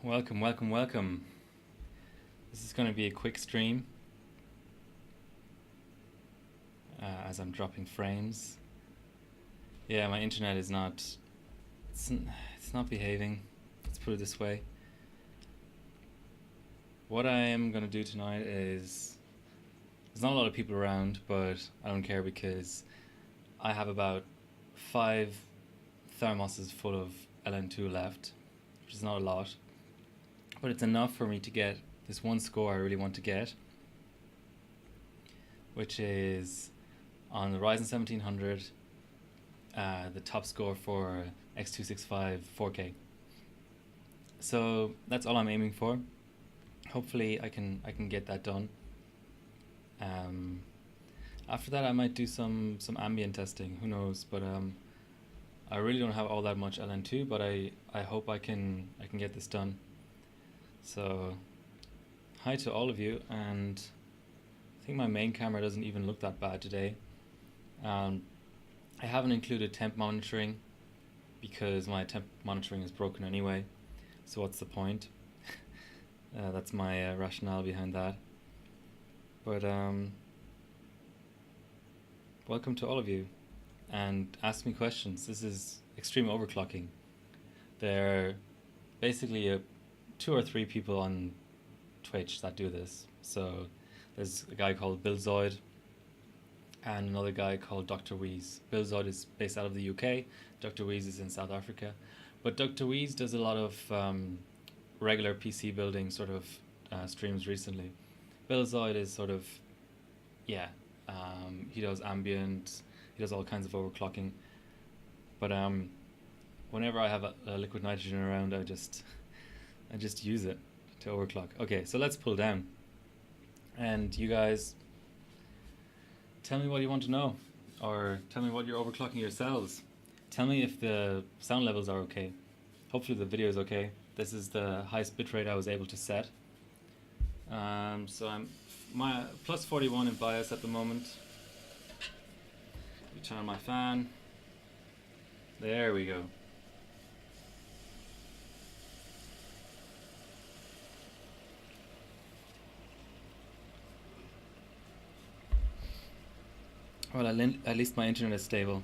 Welcome, welcome, welcome. This is going to be a quick stream as I'm dropping frames. Yeah, my internet is not, it's not behaving, let's put it this way. What I am going to do tonight is, there's not a lot of people around, but I don't care because I have about 5 thermoses full of LN2 left, which is not a lot. But it's enough for me to get this one score I really want to get, which is on the Ryzen 1700, the top score for x265 4K. So that's all I'm aiming for. Hopefully I can get that done. After that I might do some ambient testing, who knows, but I really don't have all that much LN2, but I hope I can get this done. So, hi to all of you, and I think my main camera doesn't even look that bad today. I haven't included temp monitoring because my temp monitoring is broken anyway, so what's the point? That's my rationale behind that. But welcome to all of you, and ask me questions. This is extreme overclocking. There are basically 2 or 3 people on Twitch that do this. So there's a guy called Bill Zoid and another guy called Dr. Wheeze. Bill Zoid is based out of the UK, Dr. Wheeze is in South Africa. But Dr. Wheeze does a lot of regular PC building sort of streams recently. Bill Zoid is sort of, he does ambient, he does all kinds of overclocking. But whenever I have a liquid nitrogen around, I just use it to overclock. Okay, so let's pull down. And you guys, tell me what you want to know, or tell me what you're overclocking yourselves. Tell me if the sound levels are okay. Hopefully the video is okay. This is the highest bitrate I was able to set. So I'm my plus 41 in bias at the moment. We turn on my fan. There we go. Well, at least my internet is stable.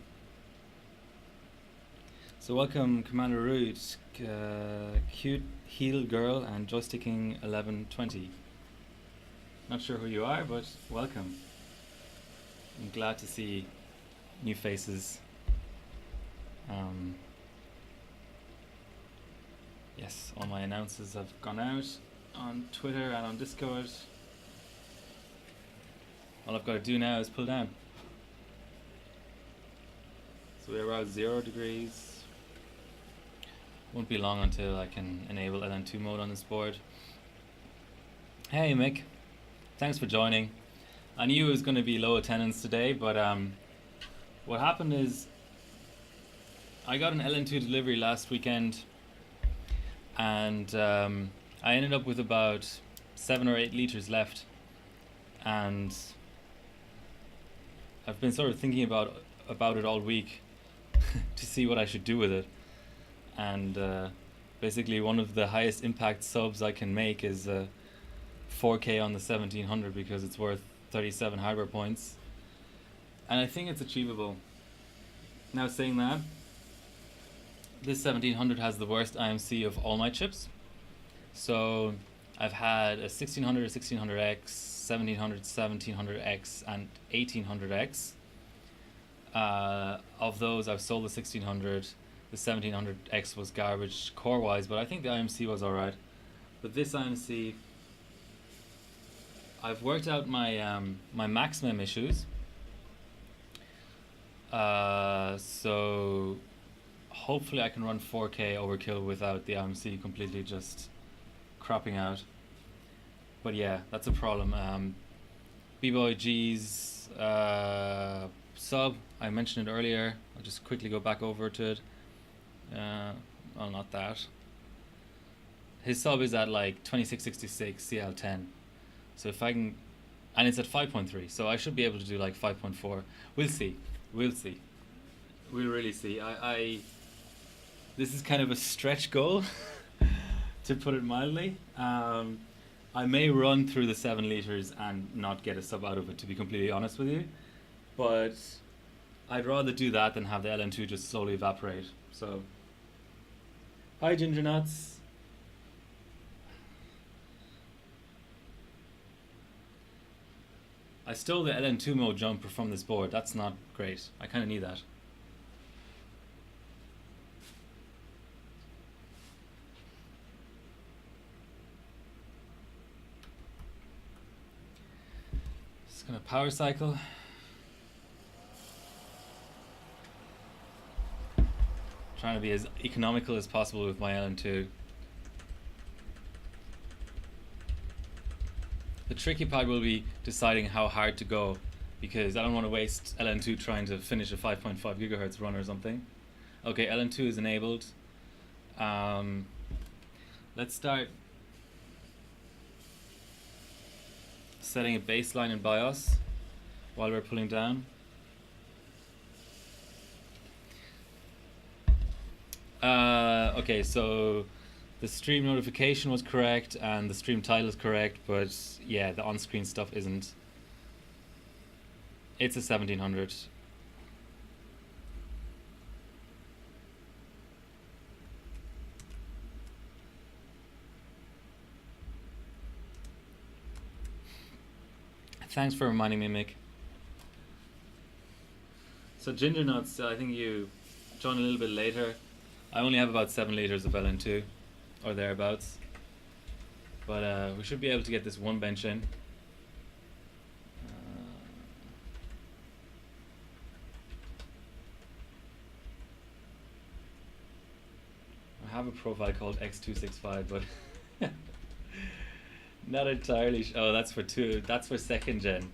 So welcome Commander Rude, Cute Heel Girl, and Joysticking 1120. Not sure who you are, but welcome. I'm glad to see new faces. Yes, all my announcers have gone out on Twitter and on Discord. All I've got to do now is pull down. So we're around 0 degrees. Won't be long until I can enable LN2 mode on this board. Hey Mick, thanks for joining. I knew it was going to be low attendance today, but what happened is I got an LN2 delivery last weekend, and I ended up with about 7 or 8 liters left, and I've been sort of thinking about it all week to see what I should do with it. And basically one of the highest impact subs I can make is 4K on the 1700 because it's worth 37 hardware points, and I think it's achievable. Now, saying that, this 1700 has the worst IMC of all my chips. So I've had a 1600, a 1600X, 1700, 1700X, and 1800X. Of those, I've sold the 1600. The 1700X was garbage core-wise, but I think the IMC was alright. But this IMC, I've worked out my my maximum issues. So hopefully I can run 4K overkill without the IMC completely just cropping out. But yeah, that's a problem. B-Boy G's sub, I mentioned it earlier. I'll just quickly go back over to it. Well, not that. His sub is at like 2666 CL10. So if I can, and it's at 5.3, so I should be able to do like 5.4. We'll see. We'll really see. This is kind of a stretch goal to put it mildly. I may run through the 7 liters and not get a sub out of it, to be completely honest with you. But I'd rather do that than have the LN2 just slowly evaporate. So, hi Ginger Nuts. I stole the LN2 mode jumper from this board. That's not great. I kind of need that. Just gonna power cycle. Trying to be as economical as possible with my LN2. The tricky part will be deciding how hard to go, because I don't want to waste LN2 trying to finish a 5.5 gigahertz run or something. Okay, LN2 is enabled. Let's start setting a baseline in BIOS while we're pulling down. Okay, so the stream notification was correct and the stream title is correct, but yeah, the on-screen stuff isn't. It's a 1700. Thanks for reminding me, Mick. So Ginger Nuts, I think you joined a little bit later. I only have about 7 liters of LN2, or thereabouts. But we should be able to get this one bench in. I have a profile called x265, but not entirely. Oh, that's for 2. That's for 2nd gen.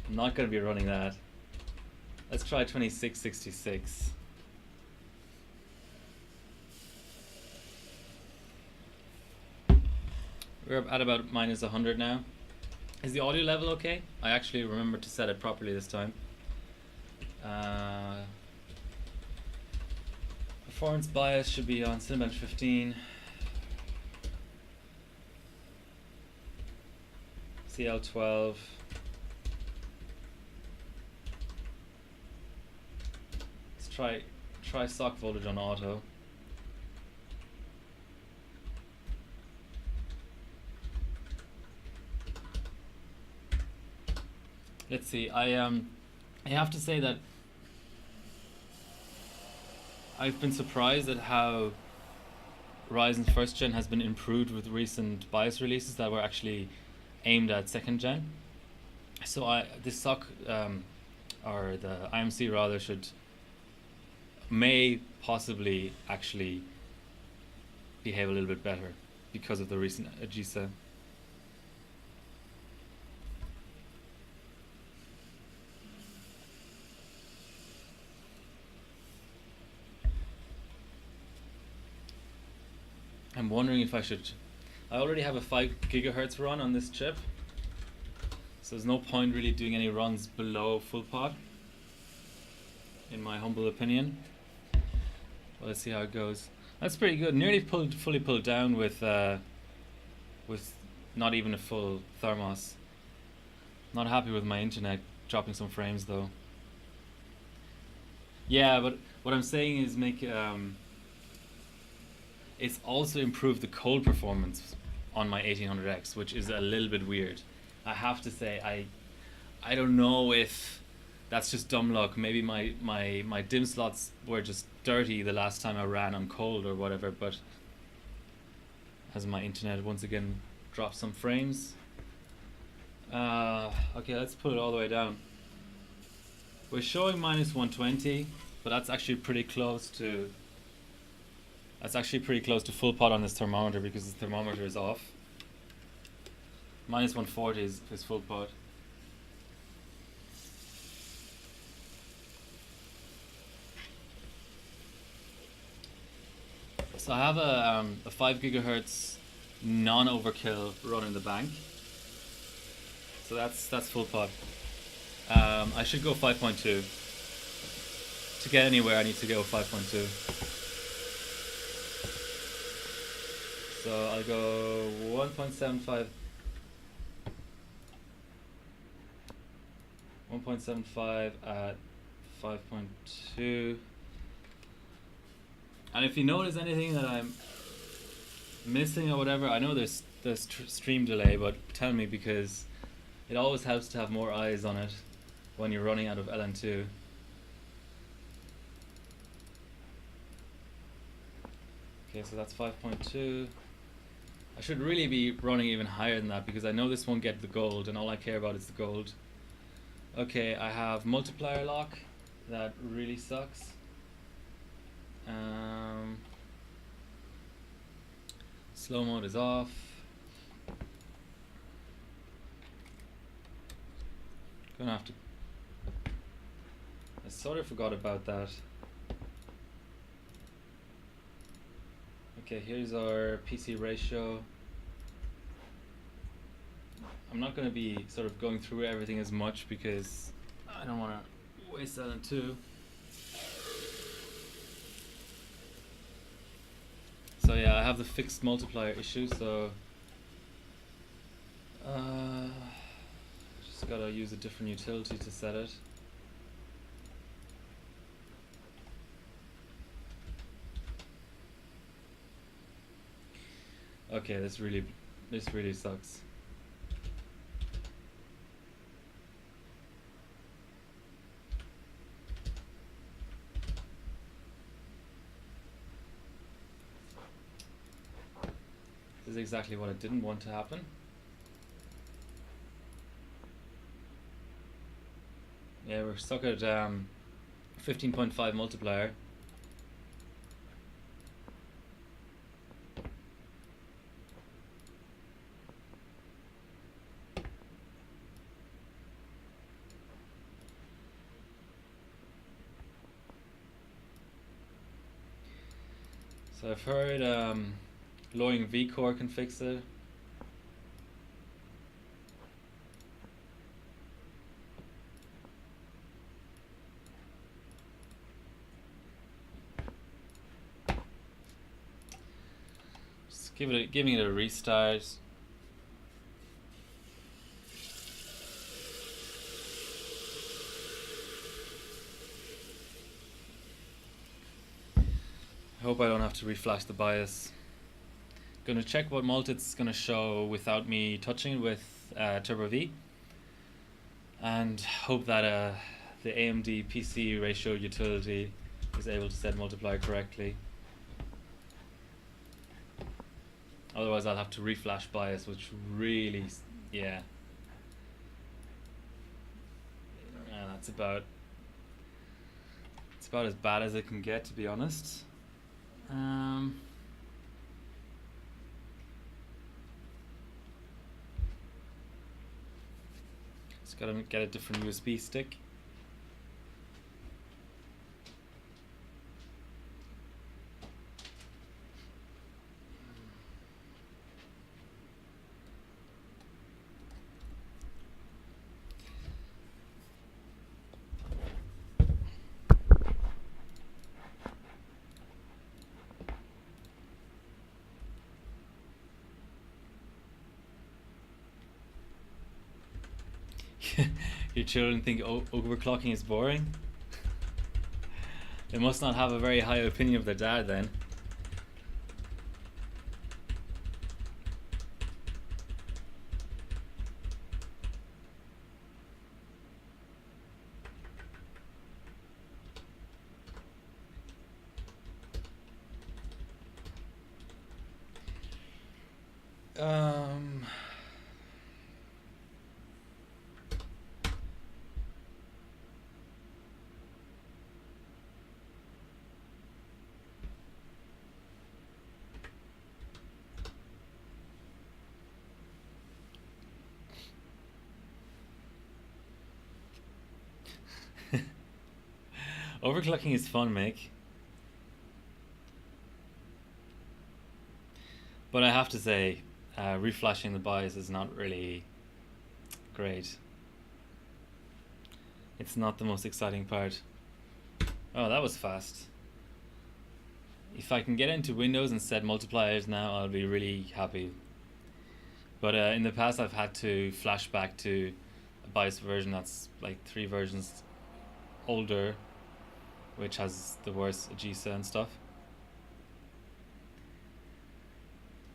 I'm not going to be running that. Let's try 2666. We're at about minus 100 now. Is the audio level okay? I actually remembered to set it properly this time. Performance bias should be on Cinebench 15. CL12. Let's try stock voltage on auto. Let's see. I have to say that I've been surprised at how Ryzen's 1st gen has been improved with recent BIOS releases that were actually aimed at 2nd gen. So this SOC or the IMC rather may possibly actually behave a little bit better because of the recent AGISA. I'm wondering if I already have a 5 gigahertz run on this chip, so there's no point really doing any runs below full pot, in my humble opinion. Well, let's see how it goes. That's pretty good. Nearly fully pulled down with not even a full thermos. Not happy with my internet dropping some frames though. Yeah, but what I'm saying is it's also improved the cold performance on my 1800X, which is a little bit weird. I have to say, I don't know if that's just dumb luck. Maybe my DIMM slots were just dirty the last time I ran on cold or whatever, but as my internet once again dropped some frames. Okay, let's put it all the way down. We're showing minus 120, but that's actually pretty close to full pot on this thermometer because the thermometer is off. Minus 140 is full pot. So I have a 5 gigahertz non-overkill run in the bank. So that's full pot. I should go 5.2. To get anywhere I need to go 5.2. So I'll go 1.75 at 5.2. And if you notice anything that I'm missing or whatever, I know there's stream delay, but tell me, because it always helps to have more eyes on it when you're running out of LN2. Okay, so that's 5.2. I should really be running even higher than that, because I know this won't get the gold, and all I care about is the gold. Okay, I have multiplier lock. That really sucks. Slow mode is off. Gonna have to... I sort of forgot about that. Okay, here's our PC ratio. I'm not going to be sort of going through everything as much because I don't want to waste that on two. So yeah, I have the fixed multiplier issue, so just gotta use a different utility to set it. Okay, this really sucks. This is exactly what I didn't want to happen. Yeah, we're stuck at 15.5 multiplier. So I've heard lowering V-core can fix it. Just giving it a restart. I hope I don't have to reflash the BIOS. Gonna check what mult it's gonna show without me touching it with Turbo V, and hope that the AMD PC ratio utility is able to set multiplier correctly. Otherwise I'll have to reflash BIOS, which really, yeah. It's about as bad as it can get, to be honest. Just gotta get a different USB stick. Your children think overclocking is boring? They must not have a very high opinion of their dad then. Overclocking is fun, Mick. But I have to say, reflashing the BIOS is not really great. It's not the most exciting part. Oh, that was fast. If I can get into Windows and set multipliers now, I'll be really happy. But in the past, I've had to flash back to a BIOS version that's like 3 versions older, which has the worst AGISA and stuff.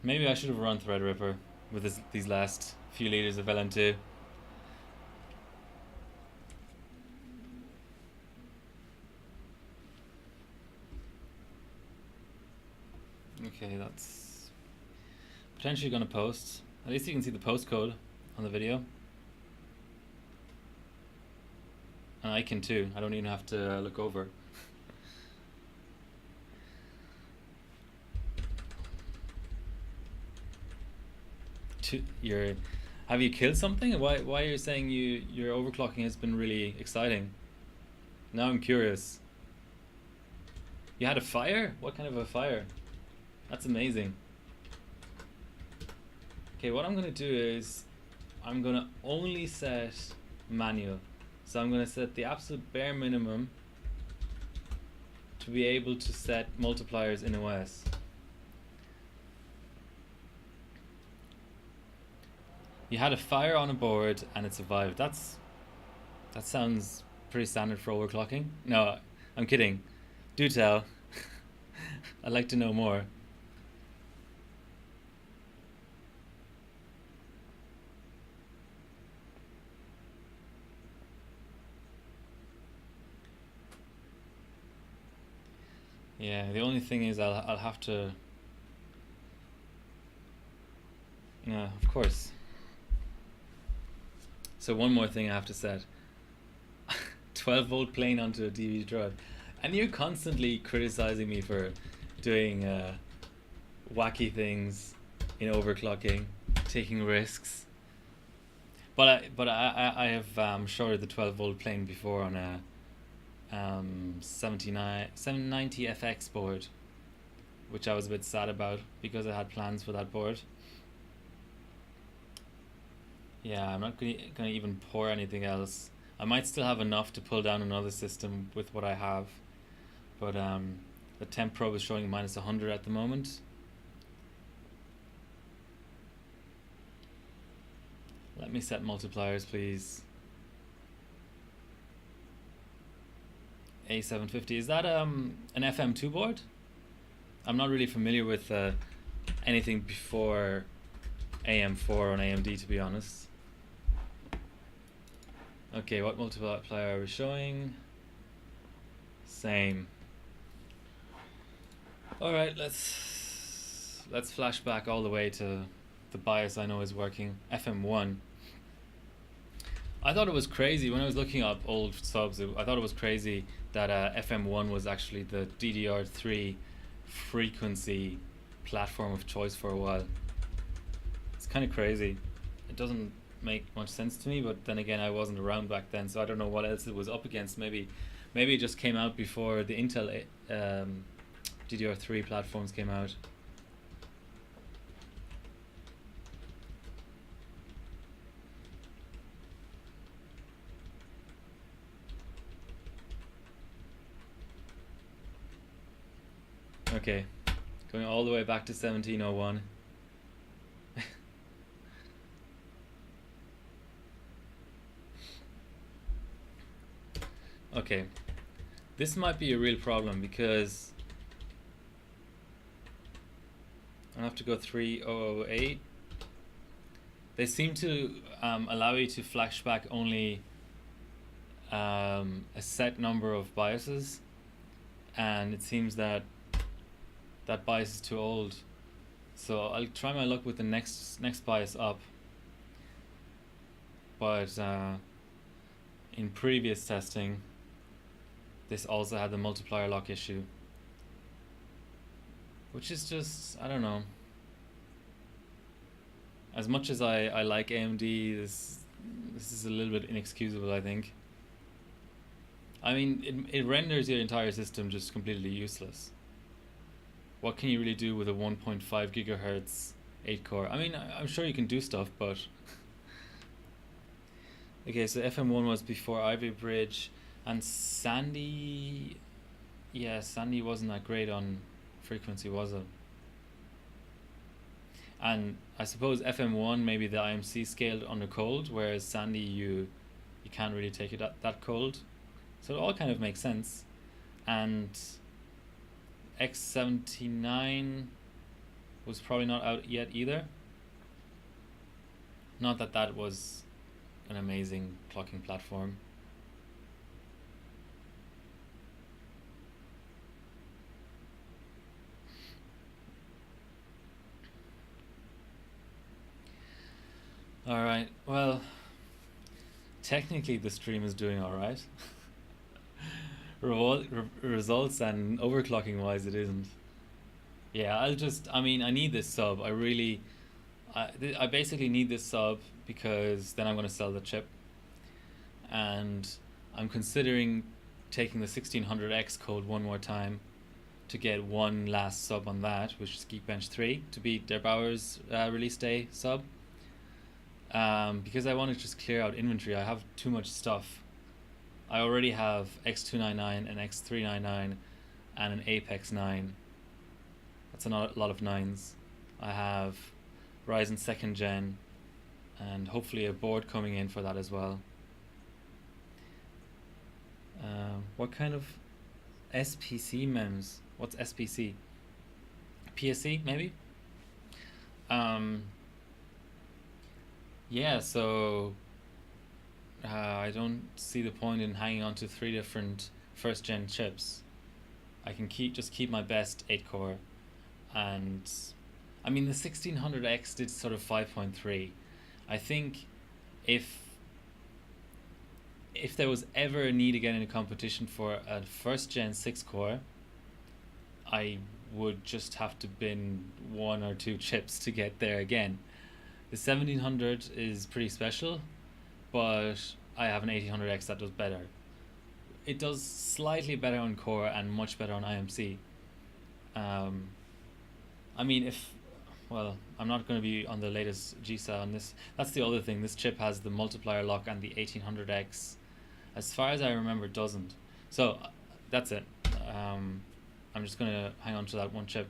Maybe I should have run Threadripper with these last few liters of LN2. Okay, that's potentially going to post. At least you can see the postcode on the video. And I can too. I don't even have to look over. Have you killed something? Why are you saying your overclocking has been really exciting? Now I'm curious. You had a fire? What kind of a fire? That's amazing. Okay, what I'm gonna do is I'm gonna only set manual. So I'm gonna set the absolute bare minimum to be able to set multipliers in OS. You had a fire on a board and it survived. That sounds pretty standard for overclocking. No, I'm kidding. Do tell. I'd like to know more. Yeah, the only thing is I'll have to. Yeah, of course. So one more thing I have to set. 12 volt plane onto a DVD drive. And you're constantly criticizing me for doing wacky things in overclocking, taking risks. But I have shorted the 12 volt plane before on a 790 FX board, which I was a bit sad about because I had plans for that board. Yeah, I'm not gonna even pour anything else. I might still have enough to pull down another system with what I have, but the temp probe is showing minus 100 at the moment. Let me set multipliers, please. A750, is that an FM2 board? I'm not really familiar with anything before AM4 on AMD, to be honest. Okay, what multiplier are we showing? Same. Alright, let's flash back all the way to the BIOS I know is working. FM1. I thought it was crazy when I was looking up old subs. I thought it was crazy that FM1 was actually the DDR3 frequency platform of choice for a while. It's kind of crazy. It doesn't make much sense to me, but then again, I wasn't around back then, so I don't know what else it was up against. Maybe it just came out before the Intel DDR3 platforms came out. Okay, going all the way back to 1701. Okay, this might be a real problem because I'll have to go 3008. They seem to allow you to flash back only a set number of BIOSes, and it seems that that BIOS is too old. So I'll try my luck with the next BIOS up. But in previous testing, this also had the multiplier lock issue, which is just, I don't know. As much as I like AMD, this is a little bit inexcusable, I think. I mean, it renders your entire system just completely useless. What can you really do with a 1.5 gigahertz 8 core? I mean, I'm sure you can do stuff, but okay, so FM1 was before Ivy Bridge. And Sandy, yeah, Sandy wasn't that great on frequency was it? And I suppose FM1 maybe the IMC scaled under cold, whereas Sandy you can't really take it that cold. So it all kind of makes sense. And X79 was probably not out yet either. Not that that was an amazing clocking platform. Alright, well, technically the stream is doing alright. Results and overclocking wise it isn't. Yeah, I mean, I need this sub. I basically need this sub because then I'm going to sell the chip. And I'm considering taking the 1600X code one more time to get one last sub on that, which is Geekbench 3, to beat Der Bauer's release day sub. Because I want to just clear out inventory. I have too much stuff. I already have x299 and x399 and an Apex 9. That's a lot of 9s. I have Ryzen 2nd gen and hopefully a board coming in for that as well. What kind of SPC MEMS? What's SPC? PSC maybe? Yeah, so I don't see the point in hanging on to 3 different first gen chips. I can just keep my best 8-core, and I mean the 1600X did sort of 5.3. I think if there was ever a need again in a competition for a first gen 6-core, I would just have to bin 1 or 2 chips to get there again. The 1700 is pretty special, but I have an 1800X that does better. It does slightly better on core and much better on IMC. I mean, I'm not going to be on the latest GSA on this. That's the other thing. This chip has the multiplier lock, and the 1800X, as far as I remember, doesn't. So that's it. I'm just going to hang on to that one chip.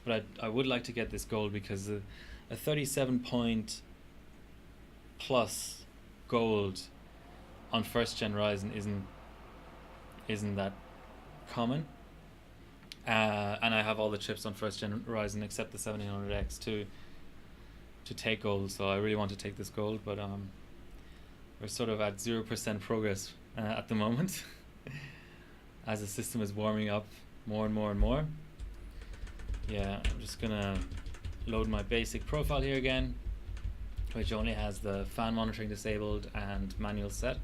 But I would like to get this gold because a 37 point plus gold on first gen Ryzen isn't that common. And I have all the chips on first gen Ryzen except the 1700X to take gold, so I really want to take this gold, but we're sort of at 0% progress at the moment as the system is warming up more and more and more. Yeah, I'm just gonna load my basic profile here again, which only has the fan monitoring disabled and manual set.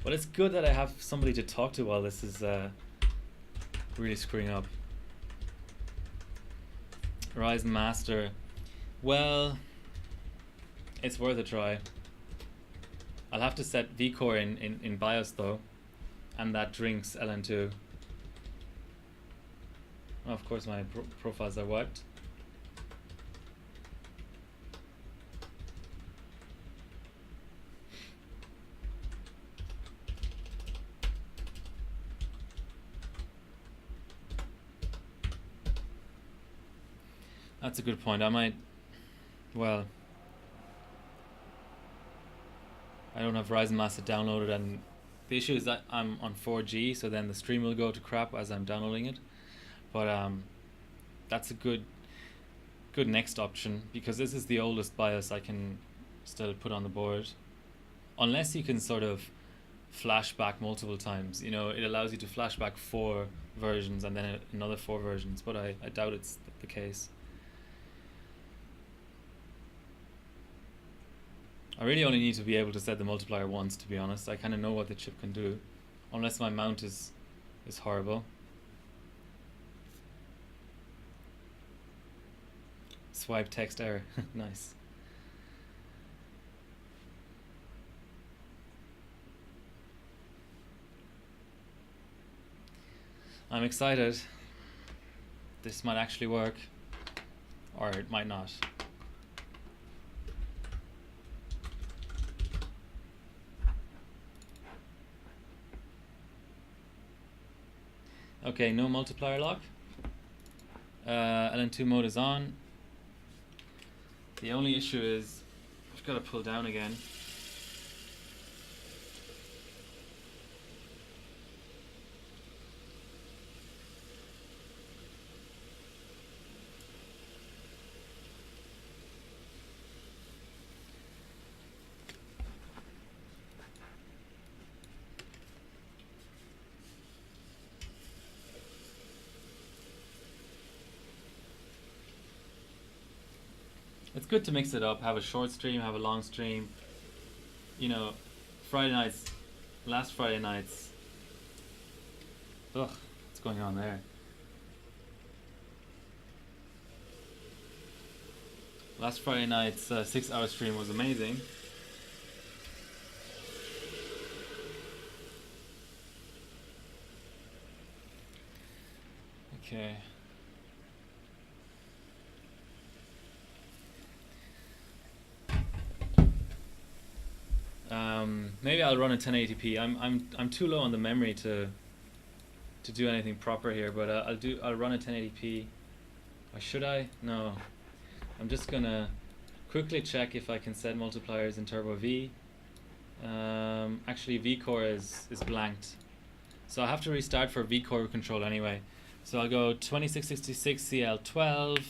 But it's good that I have somebody to talk to while this is really screwing up. Ryzen Master, well, it's worth a try. I'll have to set vCore in BIOS though, and that drinks LN2. Oh, of course my profiles are wiped. That's a good point. I might, well, I don't have Ryzen Master downloaded, and the issue is that I'm on 4G, so then the stream will go to crap as I'm downloading it. But that's a good next option, because this is the oldest BIOS I can still put on the board. Unless you can sort of flash back multiple times, you know, it allows you to flash back 4 versions and then another 4 versions, but I doubt it's the case. I really only need to be able to set the multiplier once, to be honest. I kind of know what the chip can do, unless my mount is horrible. Swipe text error. Nice. I'm excited. This might actually work, or it might not. Okay, no multiplier lock. LN2 mode is on. The only issue is I've got to pull down again. It's good to mix it up, have a short stream, have a long stream. You know, Friday nights, last Friday nights. Ugh, what's going on there? Last Friday night's 6-hour stream was amazing. Okay. Maybe I'll run a 1080p. I'm too low on the memory to do anything proper here, but I'll run a 1080p. Or should I? No. I'm just gonna quickly check if I can set multipliers in Turbo V. Actually VCore is blanked, so I have to restart for VCore control anyway. So I'll go 2666 CL12,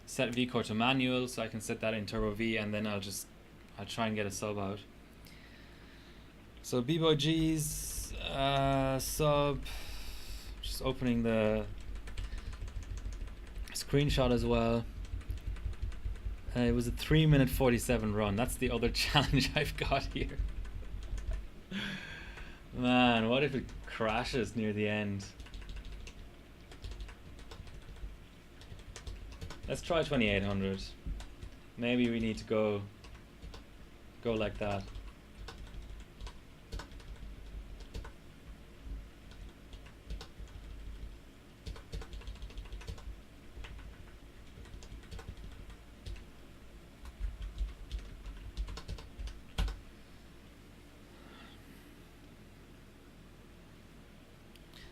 set VCore to manual so I can set that in Turbo V, and then I'll try and get a sub out. So B-Boy G's sub, just opening the screenshot as well. It was a 3-minute 47 run. That's the other challenge I've got here. Man, what if it crashes near the end? Let's try 2800. Maybe we need to go like that.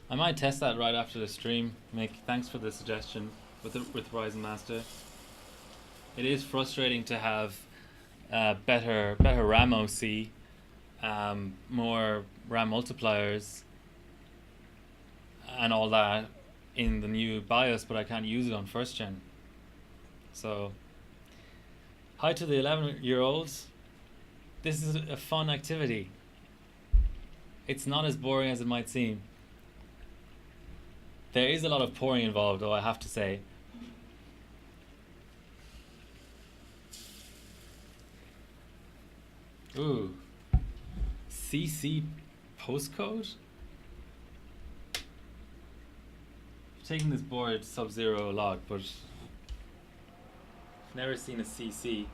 I might test that right after the stream. Thanks for the suggestion with Ryzen Master. It is frustrating to have better RAM OC, more RAM multipliers, and all that in the new BIOS, but I can't use it on first gen. So, hi to the 11-year-olds. This is a fun activity. It's not as boring as it might seem. There is a lot of pouring involved, though, I have to say. Ooh. CC postcode? I've taken this board Sub-Zero a lot, but I've never seen a CC.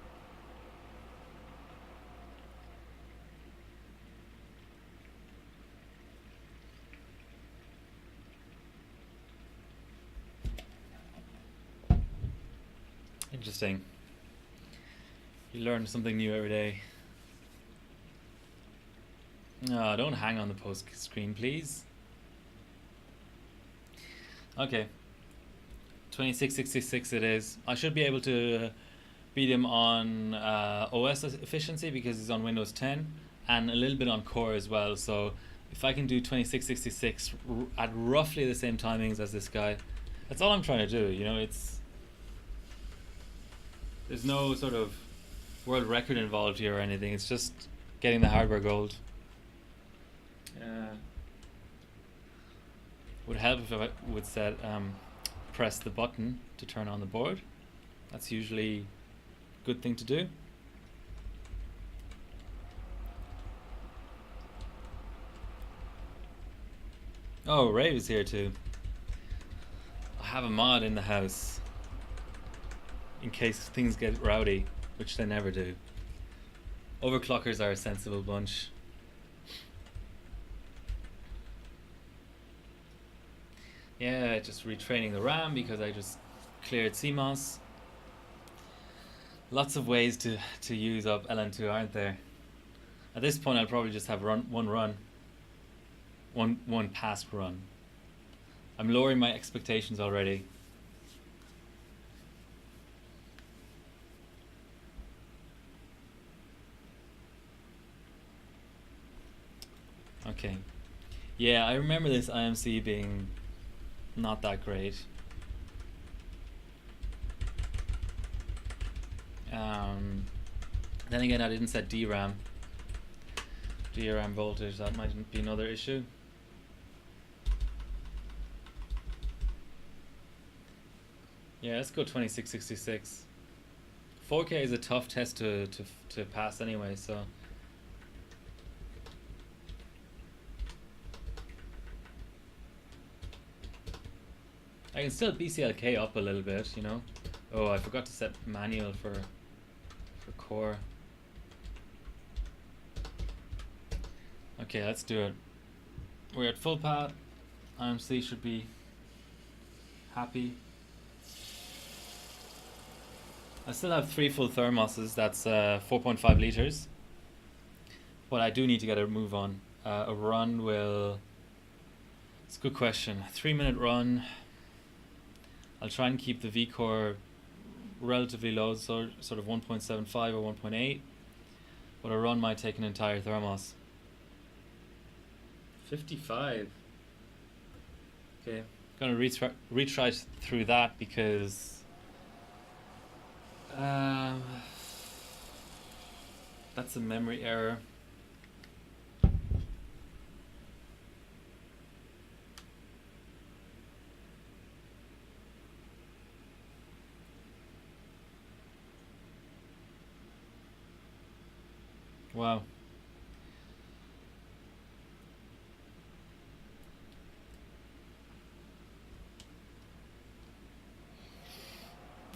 Interesting. You learn something new every day. No, don't hang on the post screen, please. Okay. 2666 it is. I should be able to beat him on OS efficiency because he's on Windows 10, and a little bit on core as well. So if I can do 2666 at roughly the same timings as this guy, that's all I'm trying to do. You know, there's no sort of world record involved here or anything. It's just getting the hardware gold. Would help if I would set press the button to turn on the board. That's usually a good thing to do. Oh, Rave is here too. I have a mod in the house in case things get rowdy, which they never do. Overclockers are a sensible bunch. Yeah, just retraining the RAM because I just cleared CMOS. Lots of ways to use up LN2, aren't there? At this point, I'll probably just have one pass run. I'm lowering my expectations already. Okay. Yeah, I remember this IMC being not that great. Then again, I didn't set DRAM voltage. That might be another issue. Yeah, let's go 2666. 4K is a tough test to pass anyway, so. I can still BCLK up a little bit, you know. Oh, I forgot to set manual for core. Okay, let's do it. We're at full path. IMC should be happy. I still have 3 full thermoses. That's 4.5 liters. But I do need to get a move on. A run will. It's a good question. 3-minute run. I'll try and keep the V-core relatively low, so sort of 1.75 or 1.8. But a run might take an entire thermos. 55. Okay, gonna retry through that because that's a memory error. Wow.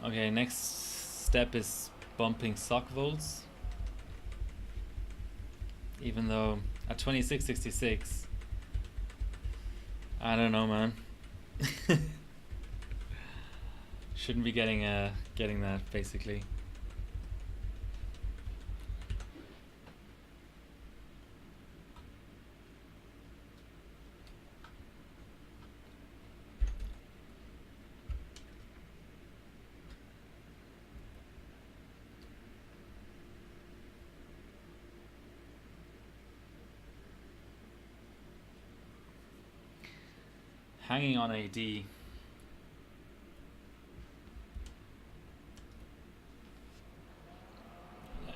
Okay, next step is bumping sock volts. Even though at 2666, I don't know, man. Shouldn't be getting that basically. Hanging on AD.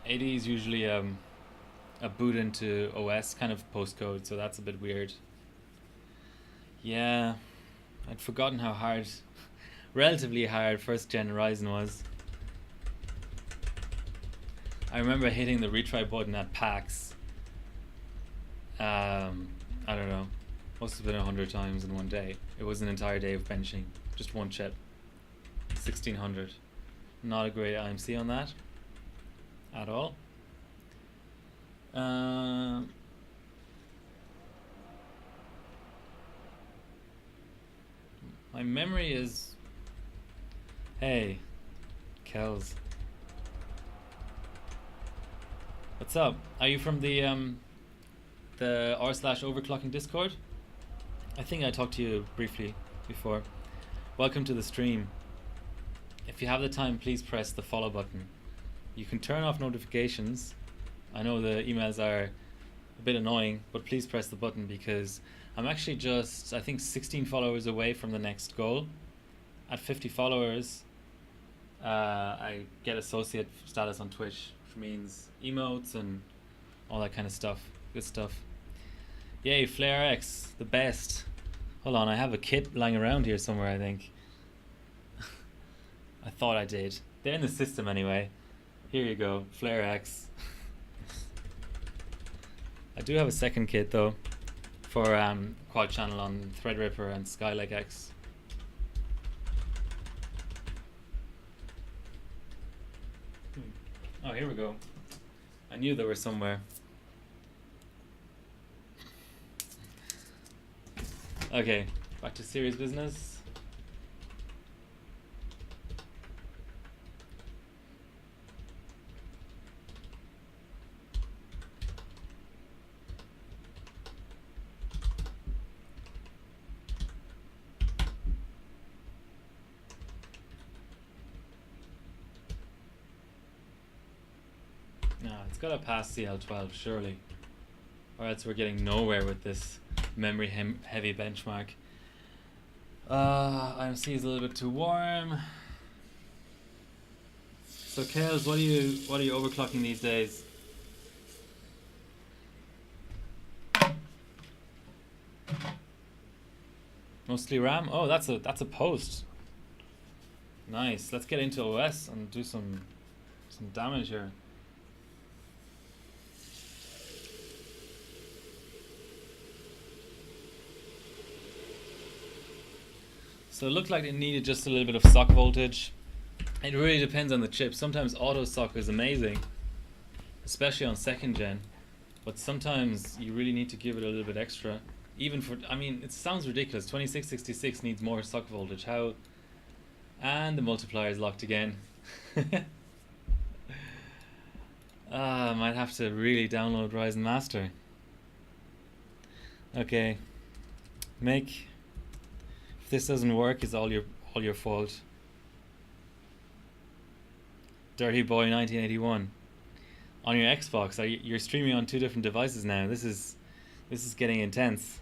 AD is usually a boot into OS kind of postcode, so that's a bit weird. Yeah, I'd forgotten how hard, relatively hard, first gen Ryzen was. I remember hitting the retry button at PAX. I don't know. Must have been 100 times in one day. It was an entire day of benching. Just one chip. 1600. Not a great IMC on that. At all. My memory is... Hey. Kells. What's up? Are you from the r/overclocking Discord? I think I talked to you briefly before. Welcome to the stream. If you have the time, please press the follow button. You can turn off notifications. I know the emails are a bit annoying, but please press the button because I'm actually just, I think, 16 followers away from the next goal. At 50 followers, I get associate status on Twitch, which means emotes and all that kind of stuff. Good stuff. Yay, Flare X, the best. Hold on, I have a kit lying around here somewhere, I think. I thought I did. They're in the system anyway. Here you go, Flare X. I do have a second kit though, for quad channel on Threadripper and Skylake X. Oh, here we go. I knew they were somewhere. Okay, back to serious business. It's gotta pass CL12 surely, or else we're getting nowhere with this memory heavy benchmark. IMC is a little bit too warm. So Kales, what are you overclocking these days? Mostly RAM. Oh, that's a post. Nice. Let's get into OS and do some damage here. So it looked like it needed just a little bit of sock voltage. It really depends on the chip. Sometimes auto sock is amazing, especially on 2nd gen, but sometimes you really need to give it a little bit extra. Even for, I mean, it sounds ridiculous. 2666 needs more sock voltage. How? And the multiplier is locked again. I might have to really download Ryzen Master. Okay. If this doesn't work, it's all your fault. Dirty Boy 1981. On your Xbox, you're streaming on 2 different devices now. This is getting intense.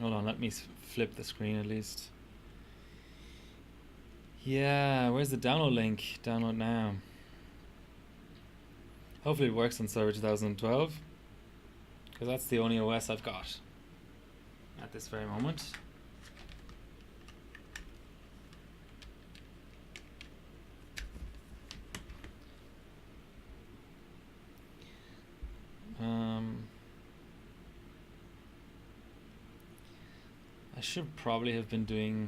Hold on, let me flip the screen at least. Yeah, where's the download link? Download now. Hopefully it works on server 2012, because that's the only OS I've got at this very moment. I should probably have been doing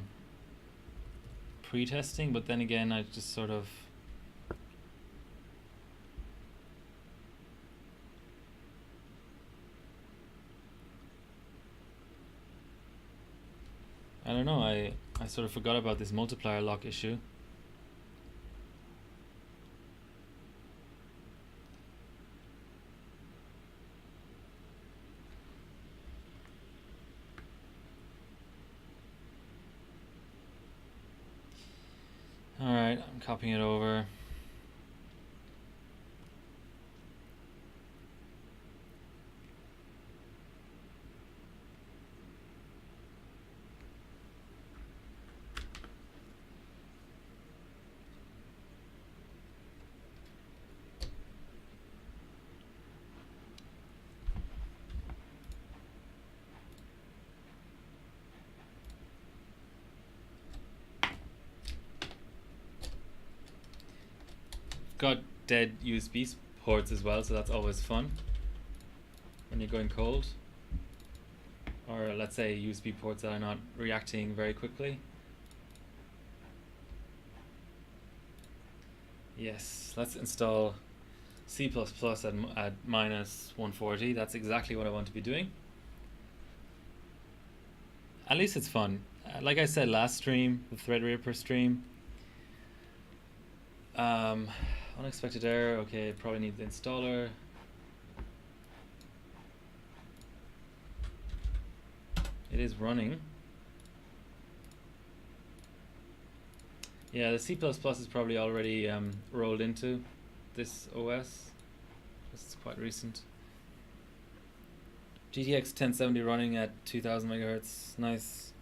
pre-testing, but then again I just sort of I don't know, I sort of forgot about this multiplier lock issue. Alright, I'm copying it over. Got dead USB ports as well, so that's always fun when you're going cold, or let's say USB ports that are not reacting very quickly. Yes, let's install C++ at minus 140. That's exactly what I want to be doing. At least it's fun. Like I said last stream, the Threadripper stream, unexpected error. Okay, probably need the installer. It is running. Yeah, the C++ is probably already rolled into this OS. This is quite recent. GTX 1070 running at 2000 megahertz. Nice.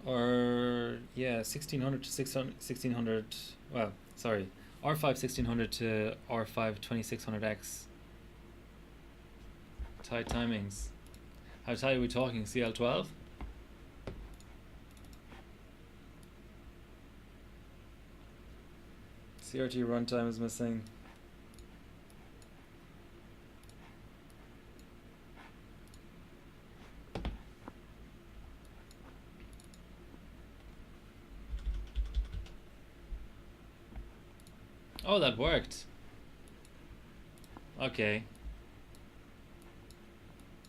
Or yeah, 1600 to 1600. Well, sorry, R5 1600 to R5 2600X. Tight timings. How tight are we talking? CL12? CRT runtime is missing. Oh, that worked. Okay.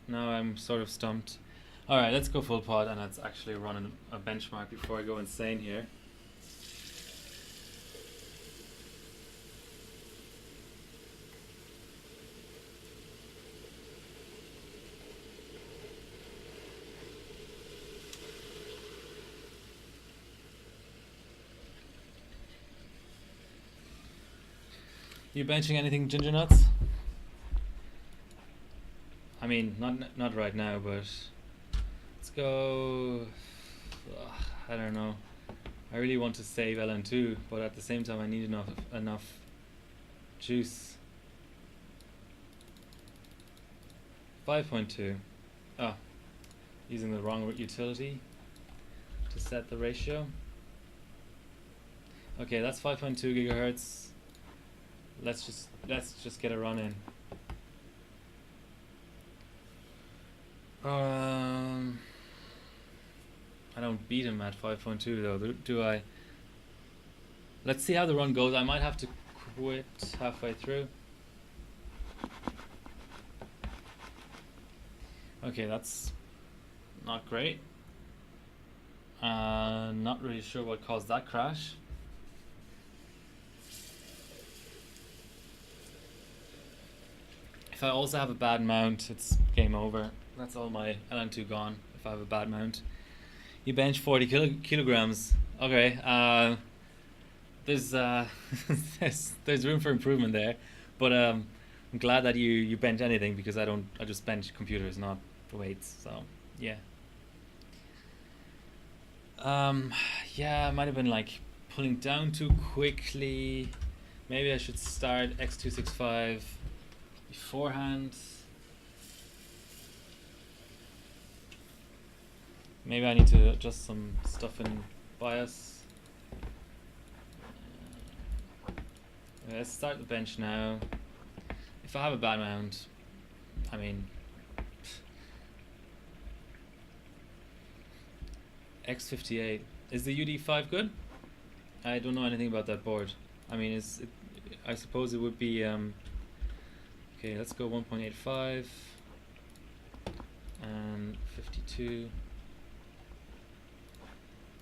Now I'm sort of stumped. Alright, let's go full pod and let's actually run a benchmark before I go insane here. You benching anything, Ginger Nuts? I mean, not right now, but let's go. I don't know. I really want to save LN2, but at the same time, I need enough juice. 5.2. Oh, using the wrong utility to set the ratio. Okay, that's 5.2 gigahertz. Let's just get a run in. I don't beat him at 5.2 though, do I? Let's see how the run goes. I might have to quit halfway through. Okay, that's not great. Not really sure what caused that crash. If I also have a bad mount, it's game over. That's all my LN2 gone if I have a bad mount. You bench 40 kilograms. Okay, there's there's room for improvement there, but I'm glad that you bench anything, because I just bench computers, not the weights. So yeah. Yeah, I might have been like pulling down too quickly. Maybe I should start x265 beforehand. Maybe I need to adjust some stuff in BIOS. Let's start the bench now. If I have a bad mount, I mean, x58. Is the UD5 good? I don't know anything about that board. I mean, I suppose it would be. Okay, let's go 1.85 and 52.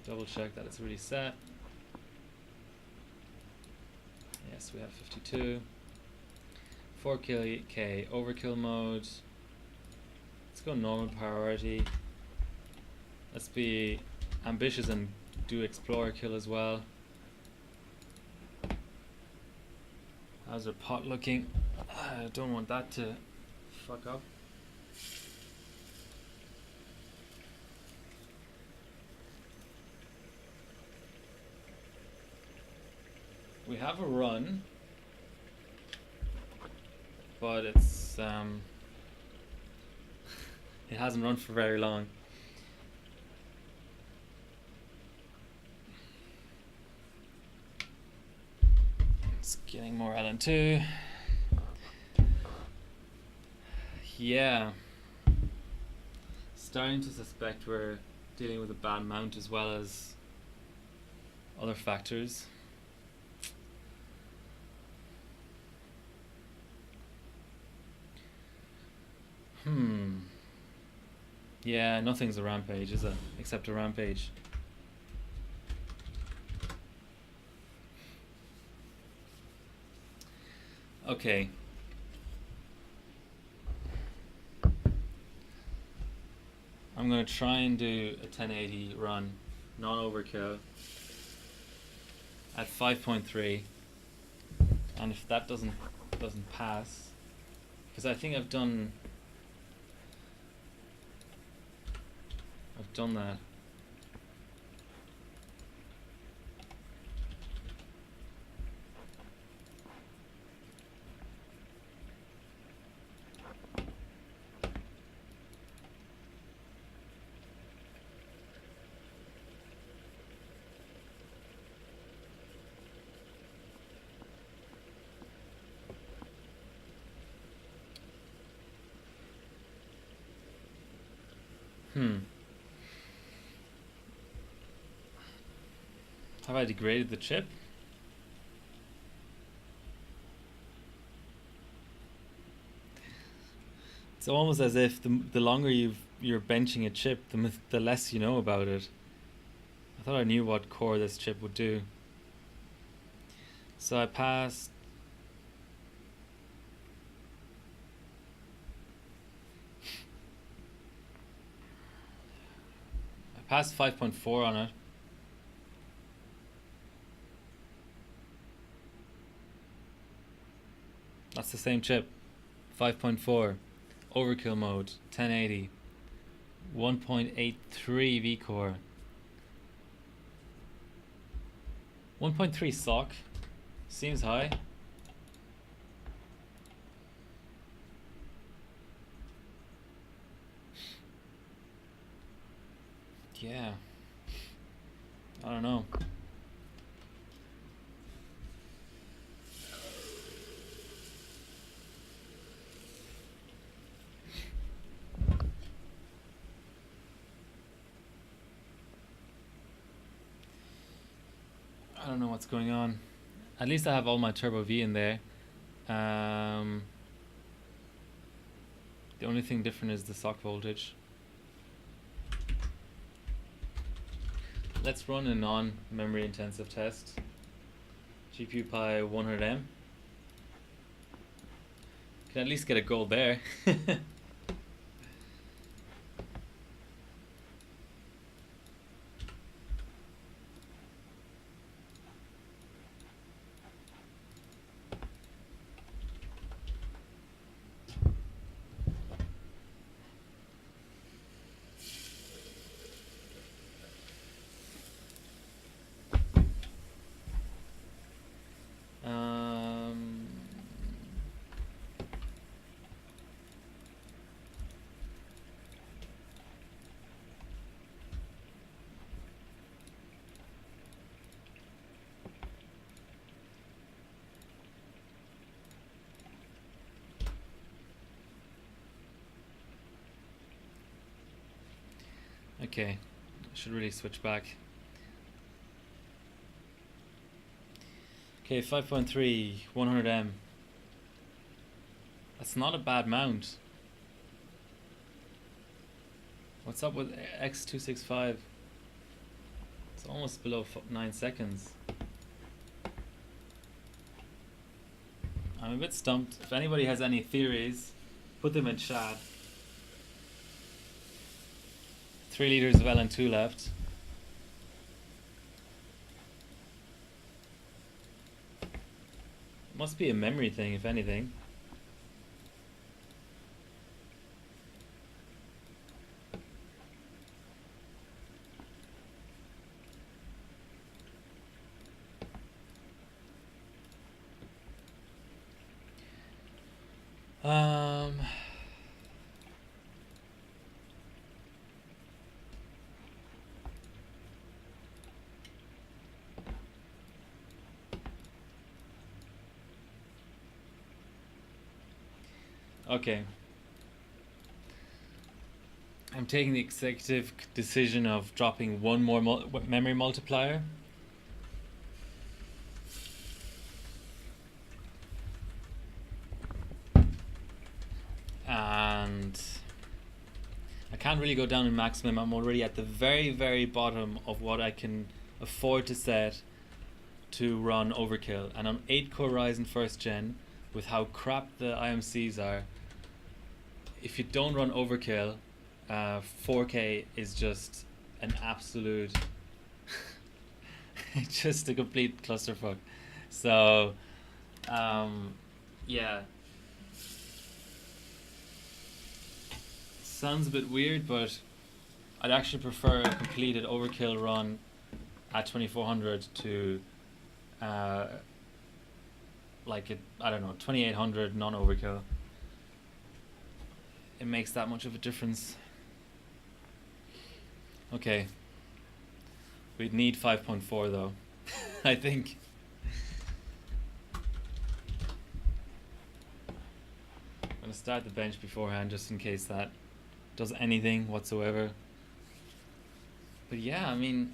Double check that it's really set. Yes, we have 52. 4K overkill mode. Let's go normal priority. Let's be ambitious and do explorer kill as well. How's our pot looking? I don't want that to fuck up. We have a run, but it's it hasn't run for very long. It's getting more LN2. Yeah, starting to suspect we're dealing with a bad mount as well as other factors. Yeah, nothing's a rampage, is it? Except a rampage. Okay. I'm gonna try and do a 1080 run, non-overkill, at 5.3, and if that doesn't pass, because I think I've done that. Have I degraded the chip? It's almost as if the longer you're benching a chip, the less you know about it. I thought I knew what core this chip would do. So I passed. I passed 5.4 on it. it's the same chip. 5.4, overkill mode, 1080, 1.83 V-core, 1.3 SOC, seems high. Yeah, I don't know. I don't know what's going on. At least I have all my Turbo V in there. The only thing different is the sock voltage. Let's run a non-memory intensive test. GPU Pi 100M. Can at least get a gold there. Okay, I should really switch back. Okay, 5.3, 100M. That's not a bad mount. What's up with x265? It's almost below 9 seconds. I'm a bit stumped. If anybody has any theories, put them in chat. 3 liters of LN2 left. Must be a memory thing, if anything. Okay. I'm taking the executive decision of dropping one more memory multiplier. And I can't really go down in maximum. I'm already at the very, very bottom of what I can afford to set to run overkill. And on 8-core Ryzen 1st gen, with how crap the IMCs are, if you don't run overkill, 4K is just an absolute just a complete clusterfuck. So yeah, sounds a bit weird, but I'd actually prefer a completed overkill run at 2400 to like it, I don't know, 2800 non-overkill. It makes that much of a difference. Okay. We'd need 5.4 though, I think. I'm gonna start the bench beforehand just in case that does anything whatsoever. But yeah, I mean,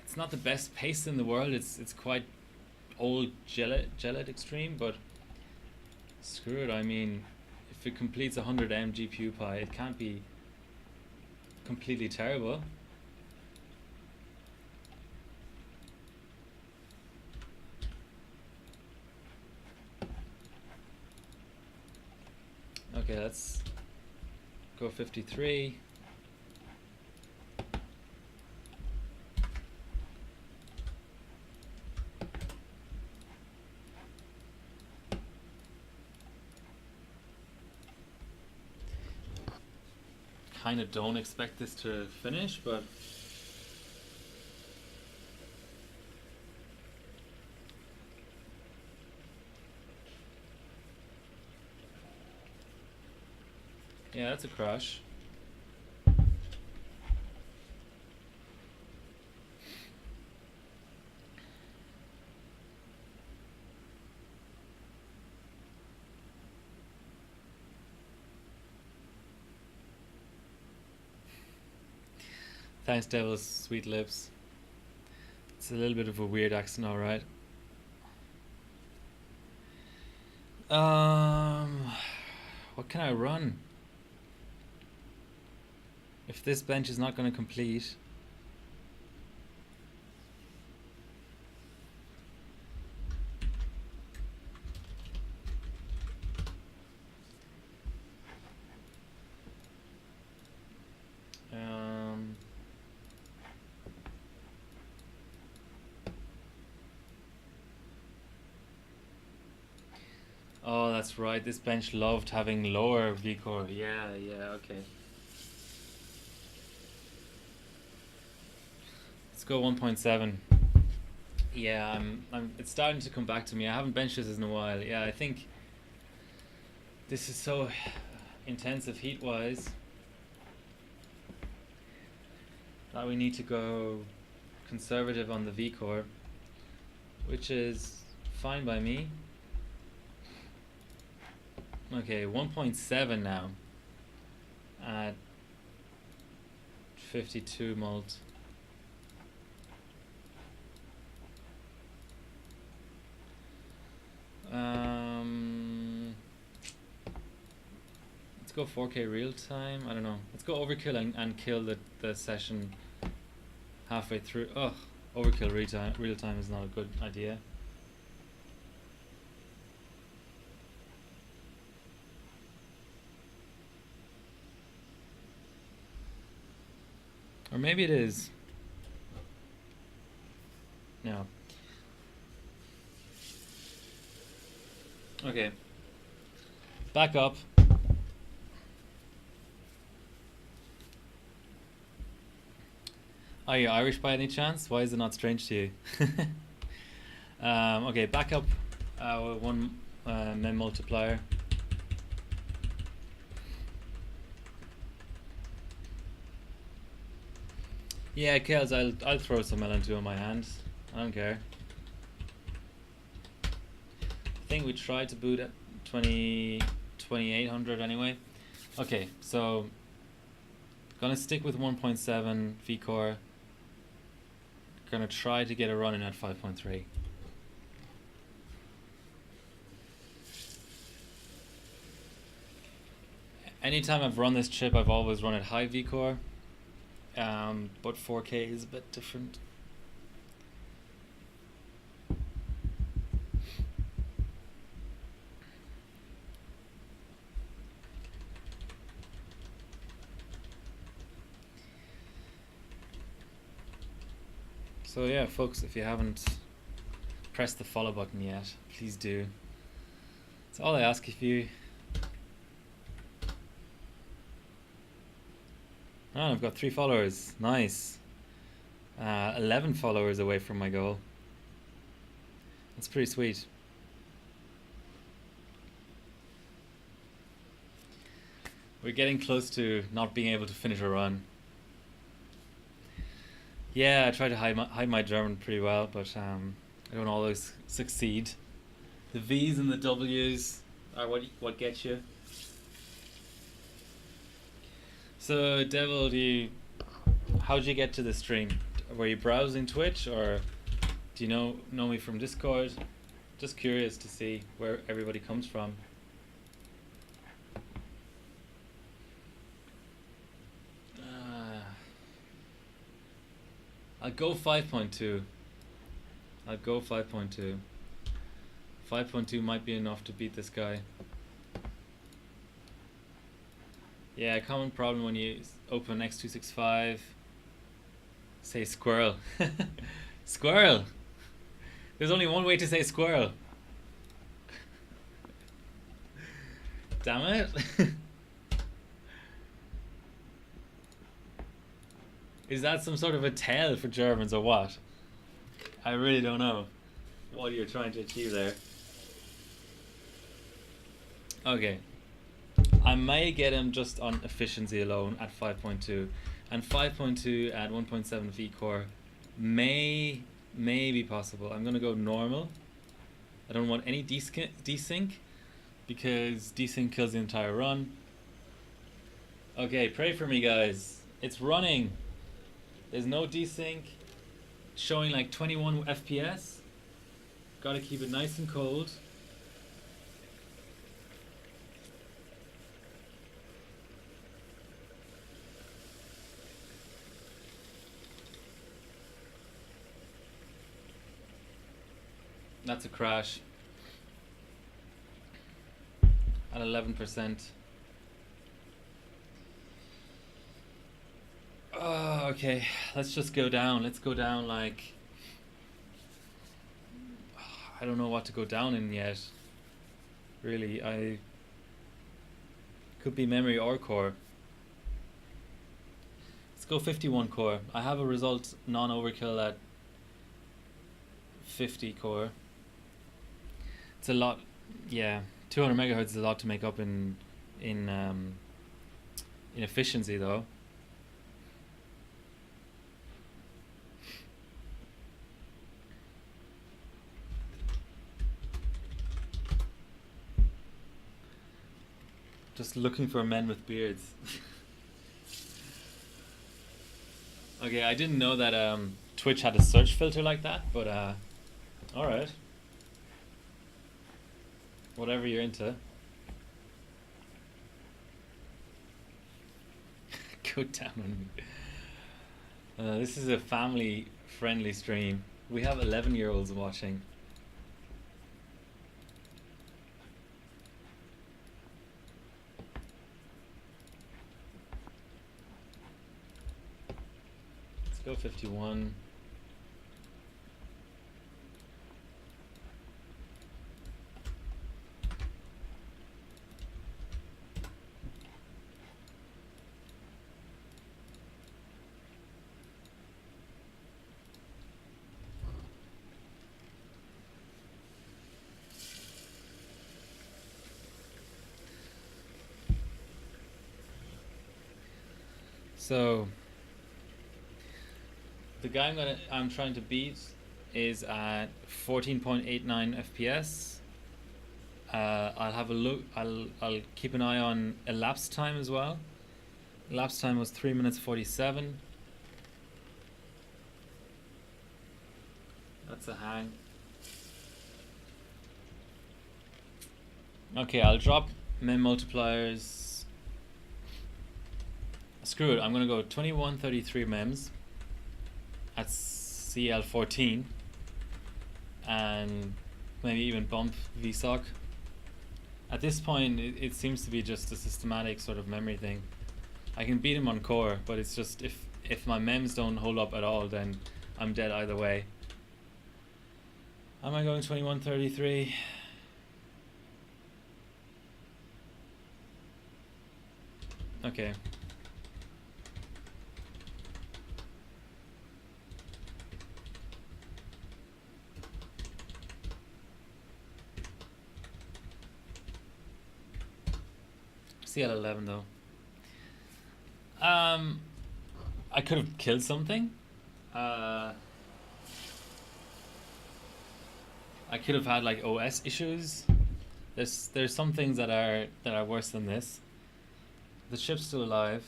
it's not the best pace in the world. It's quite old gelid extreme, but screw it. I mean, if it completes 100M GPU Pi, it can't be completely terrible. Okay, let's go 53. kind of don't expect this to finish, but yeah, that's a crush. Thanks, Devil's Sweet Lips. It's a little bit of a weird accent, alright. What can I run? If this bench is not going to complete. Oh, that's right. This bench loved having lower V-core. Yeah, okay. Let's go 1.7. Yeah, it's starting to come back to me. I haven't benched this in a while. Yeah, I think this is so intensive heat-wise that we need to go conservative on the V-core, which is fine by me. Okay, 1.7 now at 52 mult. Let's go 4K real time. I don't know. Let's go overkill and kill the session halfway through. Ugh, overkill real time is not a good idea. Or maybe it is. No. Okay. Back up. Are you Irish by any chance? Why is it not strange to you? Okay, back up one mem multiplier. Yeah, Kels, I'll throw some LN2 on my hands. I don't care. I think we tried to boot at 2800 anyway. Okay, so gonna stick with 1.7 V-core. Gonna try to get a run in at 5.3. Anytime I've run this chip, I've always run at high V-core. But 4K is a bit different. So yeah, folks, if you haven't pressed the follow button yet, please do. That's all I ask of you. Oh, I've got 3 followers. Nice. 11 followers away from my goal. That's pretty sweet. We're getting close to not being able to finish a run. Yeah, I try to hide my German pretty well, but I don't always succeed. The V's and the W's are what gets you. So, Devil, how'd you get to the stream? Were you browsing Twitch, or do you know me from Discord? Just curious to see where everybody comes from. I'll go 5.2. I'll go 5.2. 5.2 might be enough to beat this guy. Yeah, common problem when you open x265. Say squirrel. Squirrel! There's only one way to say squirrel. Damn it. Is that some sort of a tell for Germans or what? I really don't know what you're trying to achieve there. Okay. I may get him just on efficiency alone at 5.2. And 5.2 at 1.7 V core may be possible. I'm gonna go normal. I don't want any desync because desync kills the entire run. Okay, pray for me, guys. It's running. There's no desync. Showing like 21 FPS. Gotta keep it nice and cold. That's a crash. At 11%. Oh, okay. Let's just go down. Let's go down like... I don't know what to go down in yet. Really, I... Could be memory or core. Let's go 51 core. I have a result non-overkill at 50 core. It's a lot, yeah. 200 megahertz is a lot to make up in efficiency, though. Just looking for men with beards. Okay, I didn't know that Twitch had a search filter like that, but all right. Whatever you're into. Go down on me. This is a family-friendly stream. We have 11-year-olds watching. Let's go 51. So the guy I'm trying to beat is at 14.89 FPS. I'll have a look. I'll keep an eye on elapsed time as well. Elapsed time was 3 minutes 47. That's a hang. Okay, I'll drop mem multipliers. Screw it, I'm gonna go 2133 mems at CL14 and maybe even bump VSOC. At this point, it seems to be just a systematic sort of memory thing. I can beat him on core, but it's just if my mems don't hold up at all, then I'm dead either way. Am I going 2133? Okay. CL11 though. I could have killed something. I could have had like OS issues. There's some things that are worse than this. The chip's still alive.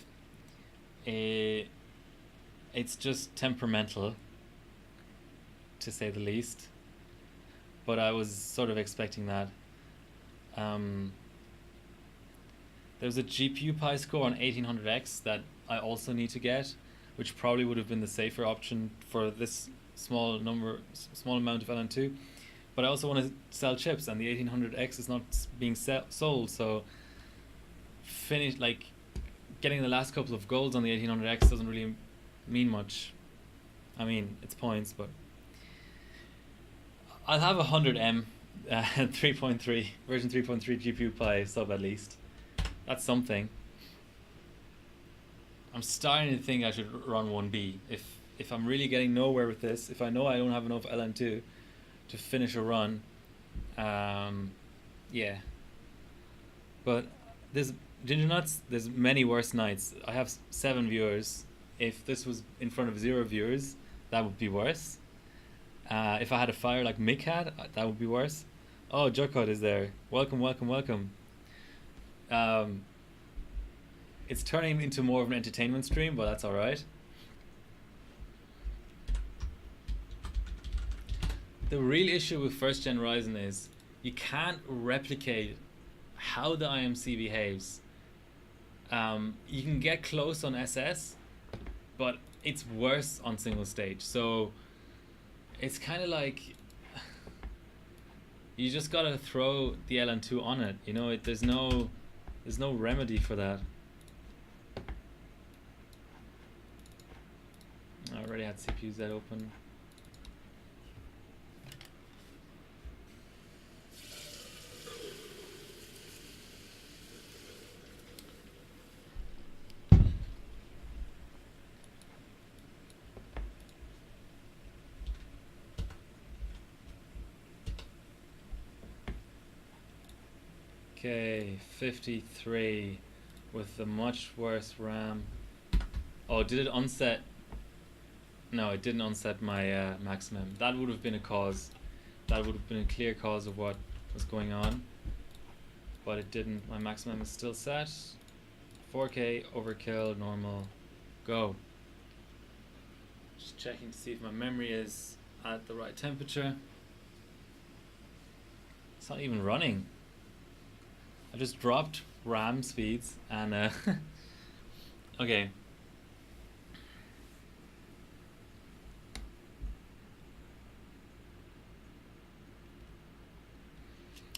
It's just temperamental, to say the least. But I was sort of expecting that. There's a GPU Pi score on 1800X that I also need to get, which probably would have been the safer option for this small amount of LN2. But I also want to sell chips, and the 1800X is not being sold, so getting the last couple of golds on the 1800X doesn't really mean much. I mean, it's points, but I'll have 100M 3.3 version 3.3 GPU Pi sub at least. That's something. I'm starting to think I should run 1B. If I'm really getting nowhere with this, if I know I don't have enough LN2 to finish a run, yeah. But there's Ginger Nuts. There's many worse nights. I have 7 viewers. If this was in front of 0 viewers, that would be worse. If I had a fire like Mick had, that would be worse. Oh, Jughead is there. Welcome, welcome, welcome. It's turning into more of an entertainment stream, but that's alright. The real issue with first gen Ryzen is you can't replicate how the IMC behaves. You can get close on SS, but it's worse on single stage. So it's kind of like you just gotta throw the LN2 on it. You know, there's no remedy for that. I already had CPUs that open. Okay, 53 with the much worse RAM. Oh, did it unset? No, it didn't unset my maximum. That would have been a cause. That would have been a clear cause of what was going on. But it didn't. My maximum is still set. 4K, overkill, normal, go. Just checking to see if my memory is at the right temperature. It's not even running. I just dropped RAM speeds and okay.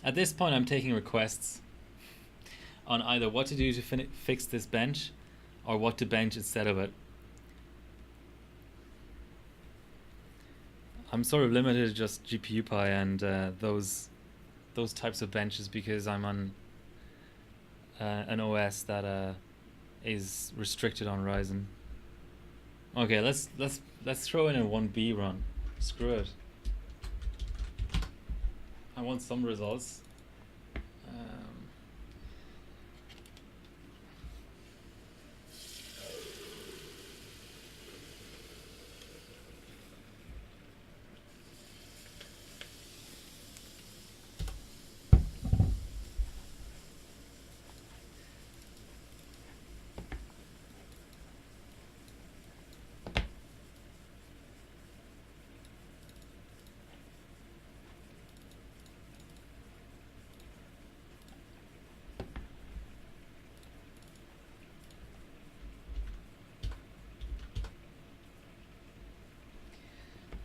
At this point I'm taking requests on either what to do to fix this bench or what to bench instead of it. I'm sort of limited to just GPU Pi and those types of benches because I'm on an OS that is restricted on Ryzen. Okay, let's throw in a 1B run. Screw it. I want some results.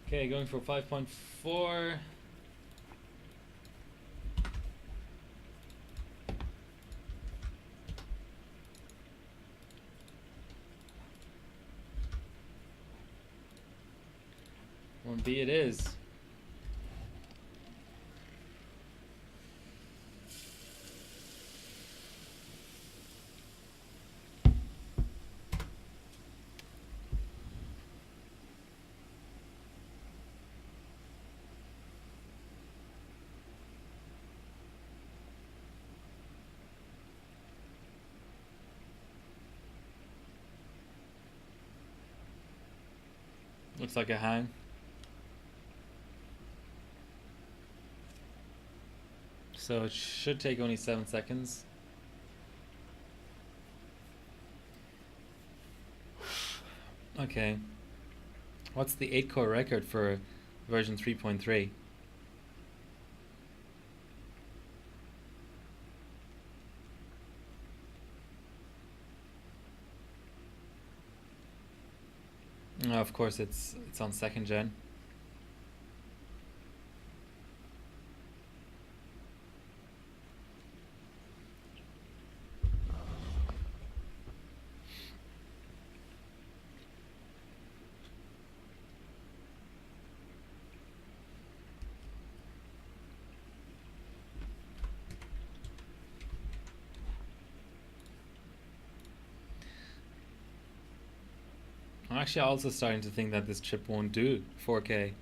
Okay, going for 5.4. One B it is. Looks like a hang. So it should take only 7 seconds. Okay. What's the 8-core record for version 3.3? Oh, of course it's on 2nd gen. actually also starting to think that this chip won't do 4K.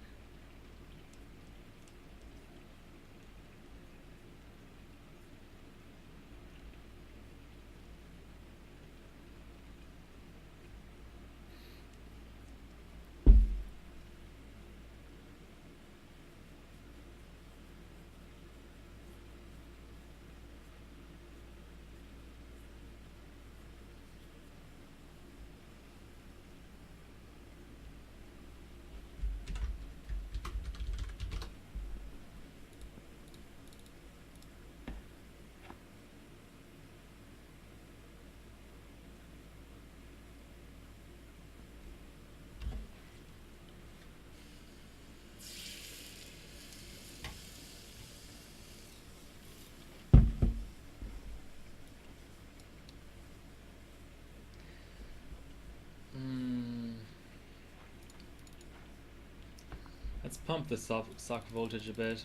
Let's pump the socket voltage a bit.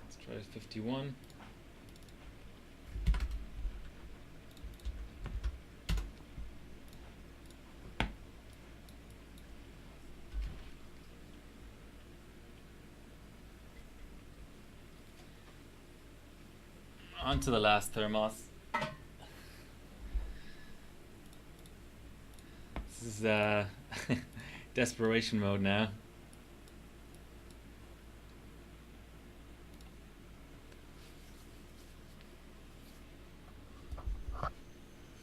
Let's try 51. On to the last thermos. This is desperation mode now.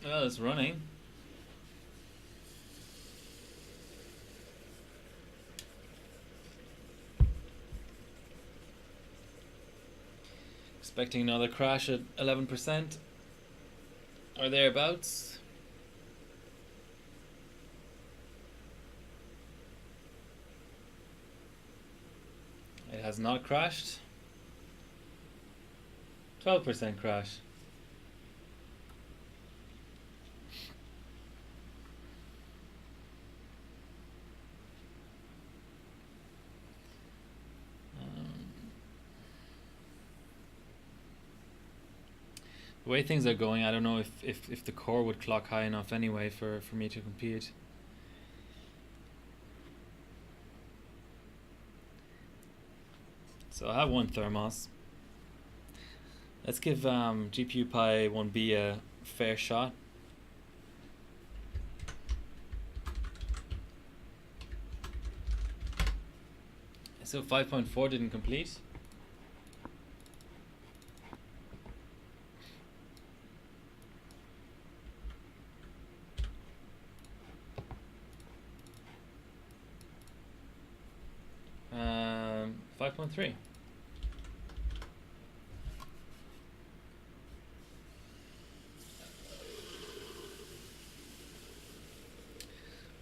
Well, it's running. Expecting another crash at 11% or thereabouts. It has not crashed. 12% crash. The way things are going, I don't know if the core would clock high enough anyway for me to compete. So I have one thermos. Let's give GPU Pi 1B a fair shot. So 5.4 didn't complete. Um, 5.3.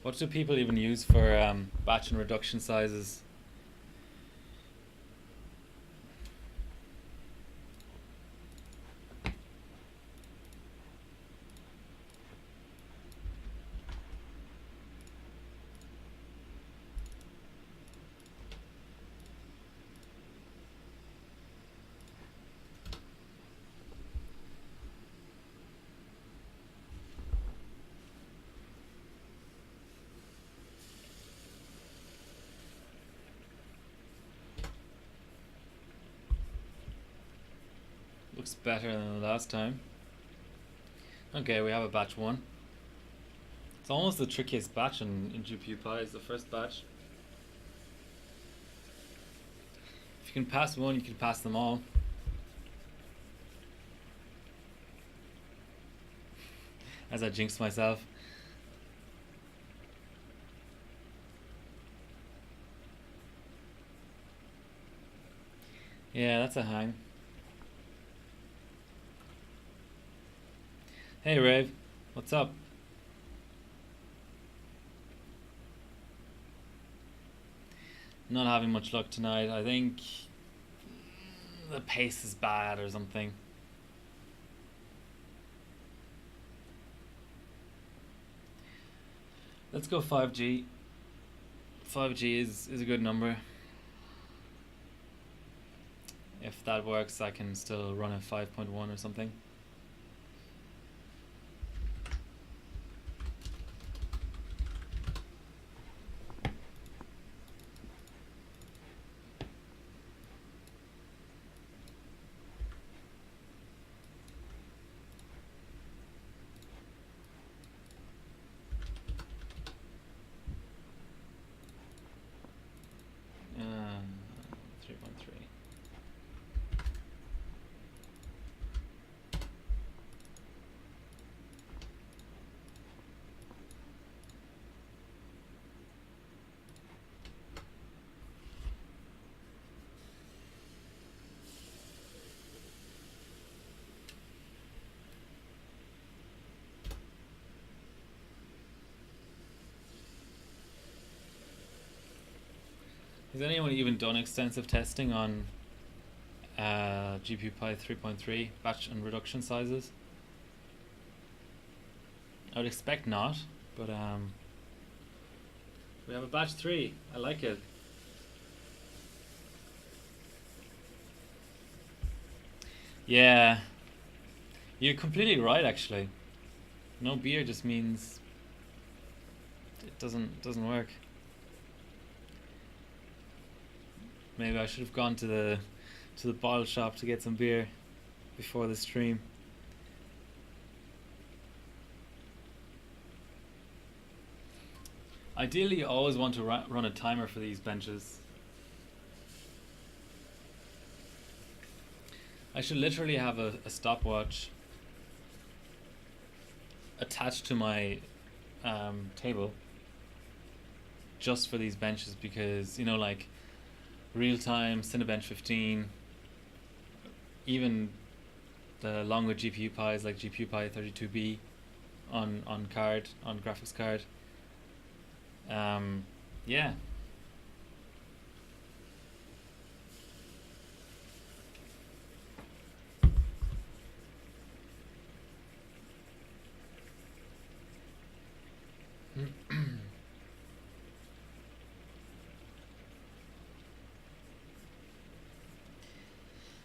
What do people even use for batch and reduction sizes? Looks better than the last time. Okay, we have a batch 1. It's almost the trickiest batch in GPU Pi is the first batch. If you can pass one, you can pass them all. As I jinxed myself. Yeah, that's a hang. Hey Rave, what's up? Not having much luck tonight. I think the pace is bad or something. Let's go 5G. 5G is a good number. If that works, I can still run a 5.1 or something. Has anyone even done extensive testing on GPU Pi 3.3 batch and reduction sizes? I would expect not, but we have a batch 3. I like it. Yeah, you're completely right actually. No beer just means it doesn't work. Maybe I should have gone to the bottle shop to get some beer before the stream. Ideally, you always want to run a timer for these benches. I should literally have a stopwatch attached to my table just for these benches, because, you know, like real-time Cinebench 15, even the longer GPU Pis like GPU Pi 32B on graphics card. Yeah.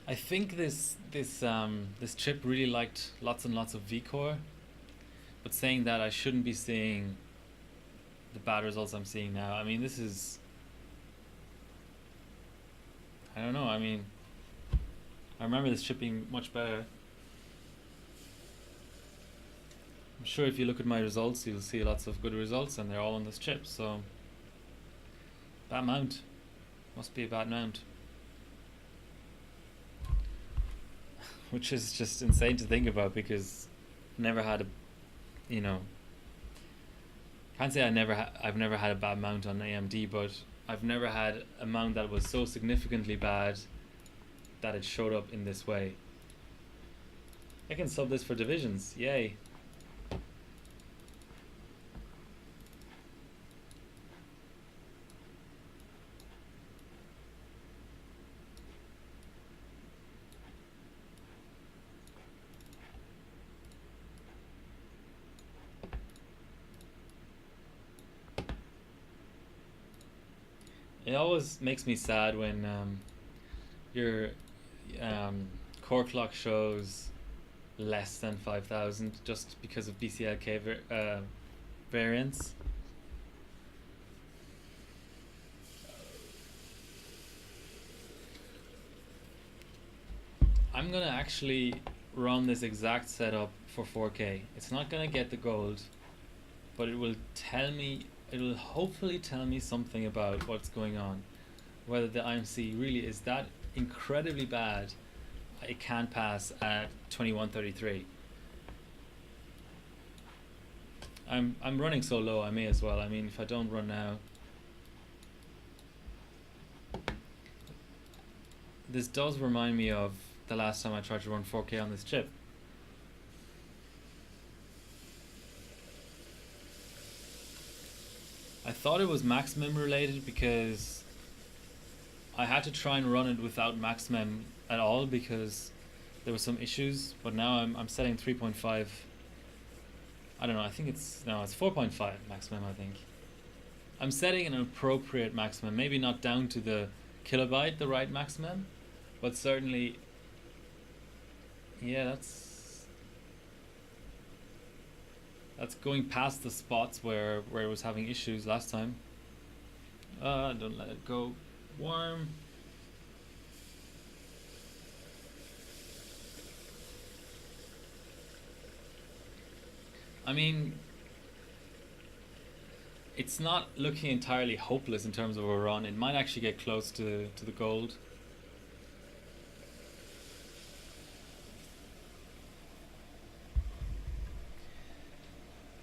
I think this chip really liked lots and lots of vCore, but saying that, I shouldn't be seeing the bad results I'm seeing now. I mean, this is, I don't know, I mean, I remember this chip being much better. I'm sure if you look at my results, you'll see lots of good results, and they're all on this chip, so bad mount. Must be a bad mount. Which is just insane to think about, because never had a, you know, can't say I've never had a bad mount on AMD, but I've never had a mount that was so significantly bad that it showed up in this way. I can sub this for divisions, yay. It always makes me sad when your core clock shows less than 5,000 just because of BCLK variance. I'm gonna actually run this exact setup for 4K. It's not gonna get the gold, but it will tell me, it will hopefully tell me something about what's going on, whether the IMC really is that incredibly bad it can't pass at 2133. I'm running so low, I may as well. I mean, if I don't run now, this does remind me of the last time I tried to run 4K on this chip. I thought it was maximum related because I had to try and run it without maximum at all because there were some issues, but now I'm setting 3.5. I don't know, I think it's 4.5 maximum, I think. I'm setting an appropriate maximum, maybe not down to the kilobyte, the right maximum, but certainly, yeah, that's going past the spots where it was having issues last time. Don't let it go warm. I mean, it's not looking entirely hopeless in terms of a run. It might actually get close to the gold.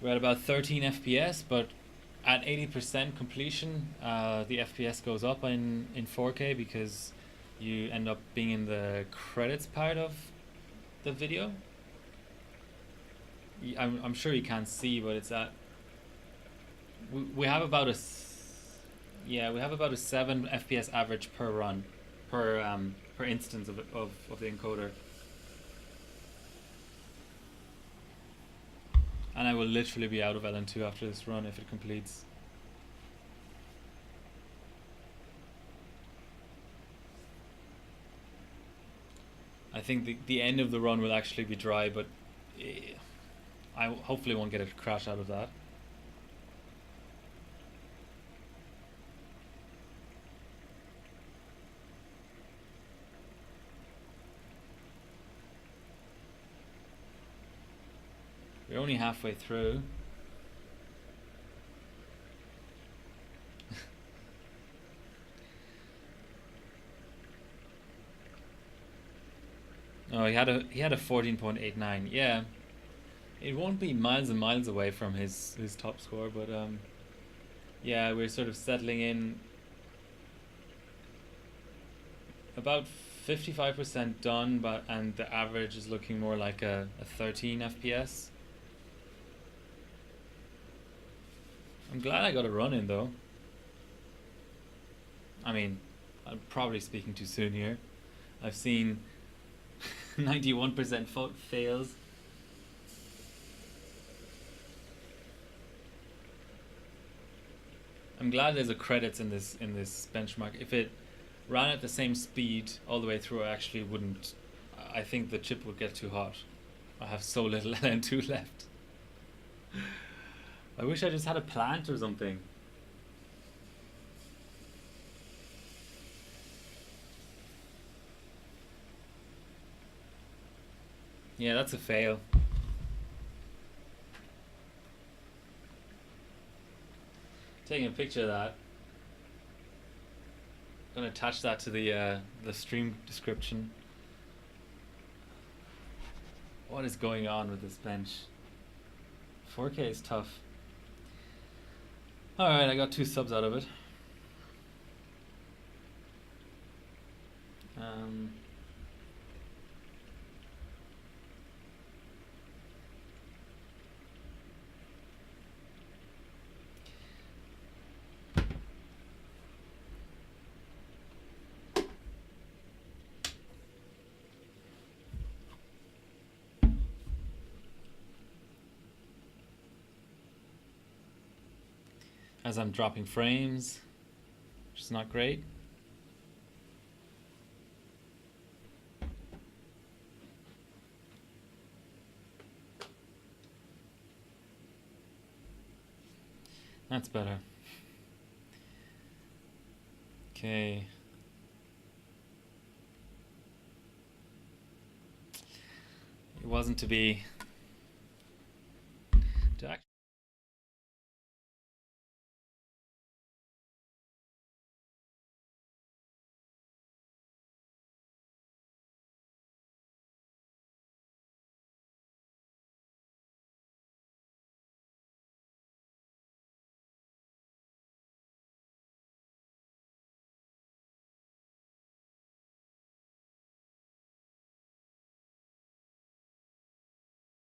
We're at about 13 FPS, but at 80% completion, the FPS goes up in 4K because you end up being in the credits part of the video. I'm sure you can't see, but it's at we have about a 7 FPS average per run, per instance of the encoder. And I will literally be out of LN2 after this run if it completes. I think the end of the run will actually be dry, but I hopefully won't get a crash out of that. We're only halfway through. Oh, he had a 14.89. Yeah, it won't be miles and miles away from his top score, but yeah, we're sort of settling in about 55% done, and the average is looking more like a 13 FPS. I'm glad I got a run in though. I mean, I'm probably speaking too soon here. I've seen 91% fails. I'm glad there's a credits in this benchmark. If it ran at the same speed all the way through, I actually wouldn't. I think the chip would get too hot. I have so little LN2 left. I wish I just had a plant or something. Yeah, that's a fail. Taking a picture of that. I'm gonna attach that to the stream description. What is going on with this bench? 4K is tough. Alright, I got 2 subs out of it. As I'm dropping frames, which is not great. That's better. Okay. It wasn't to be. To actually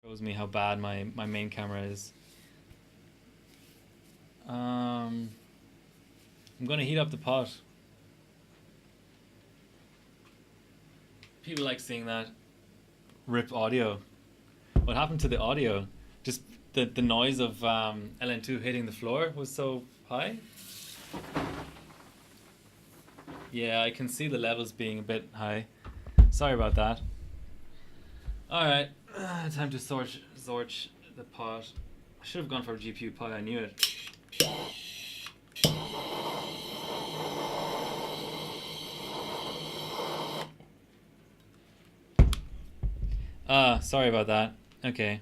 shows me how bad my main camera is. I'm gonna heat up the pot. People like seeing that. Rip audio. What happened to the audio? Just the noise of LN2 hitting the floor was so high. Yeah, I can see the levels being a bit high. Sorry about that. Alright, time to sort the pot. I should have gone for a GPU pi, I knew it. Sorry about that. Okay.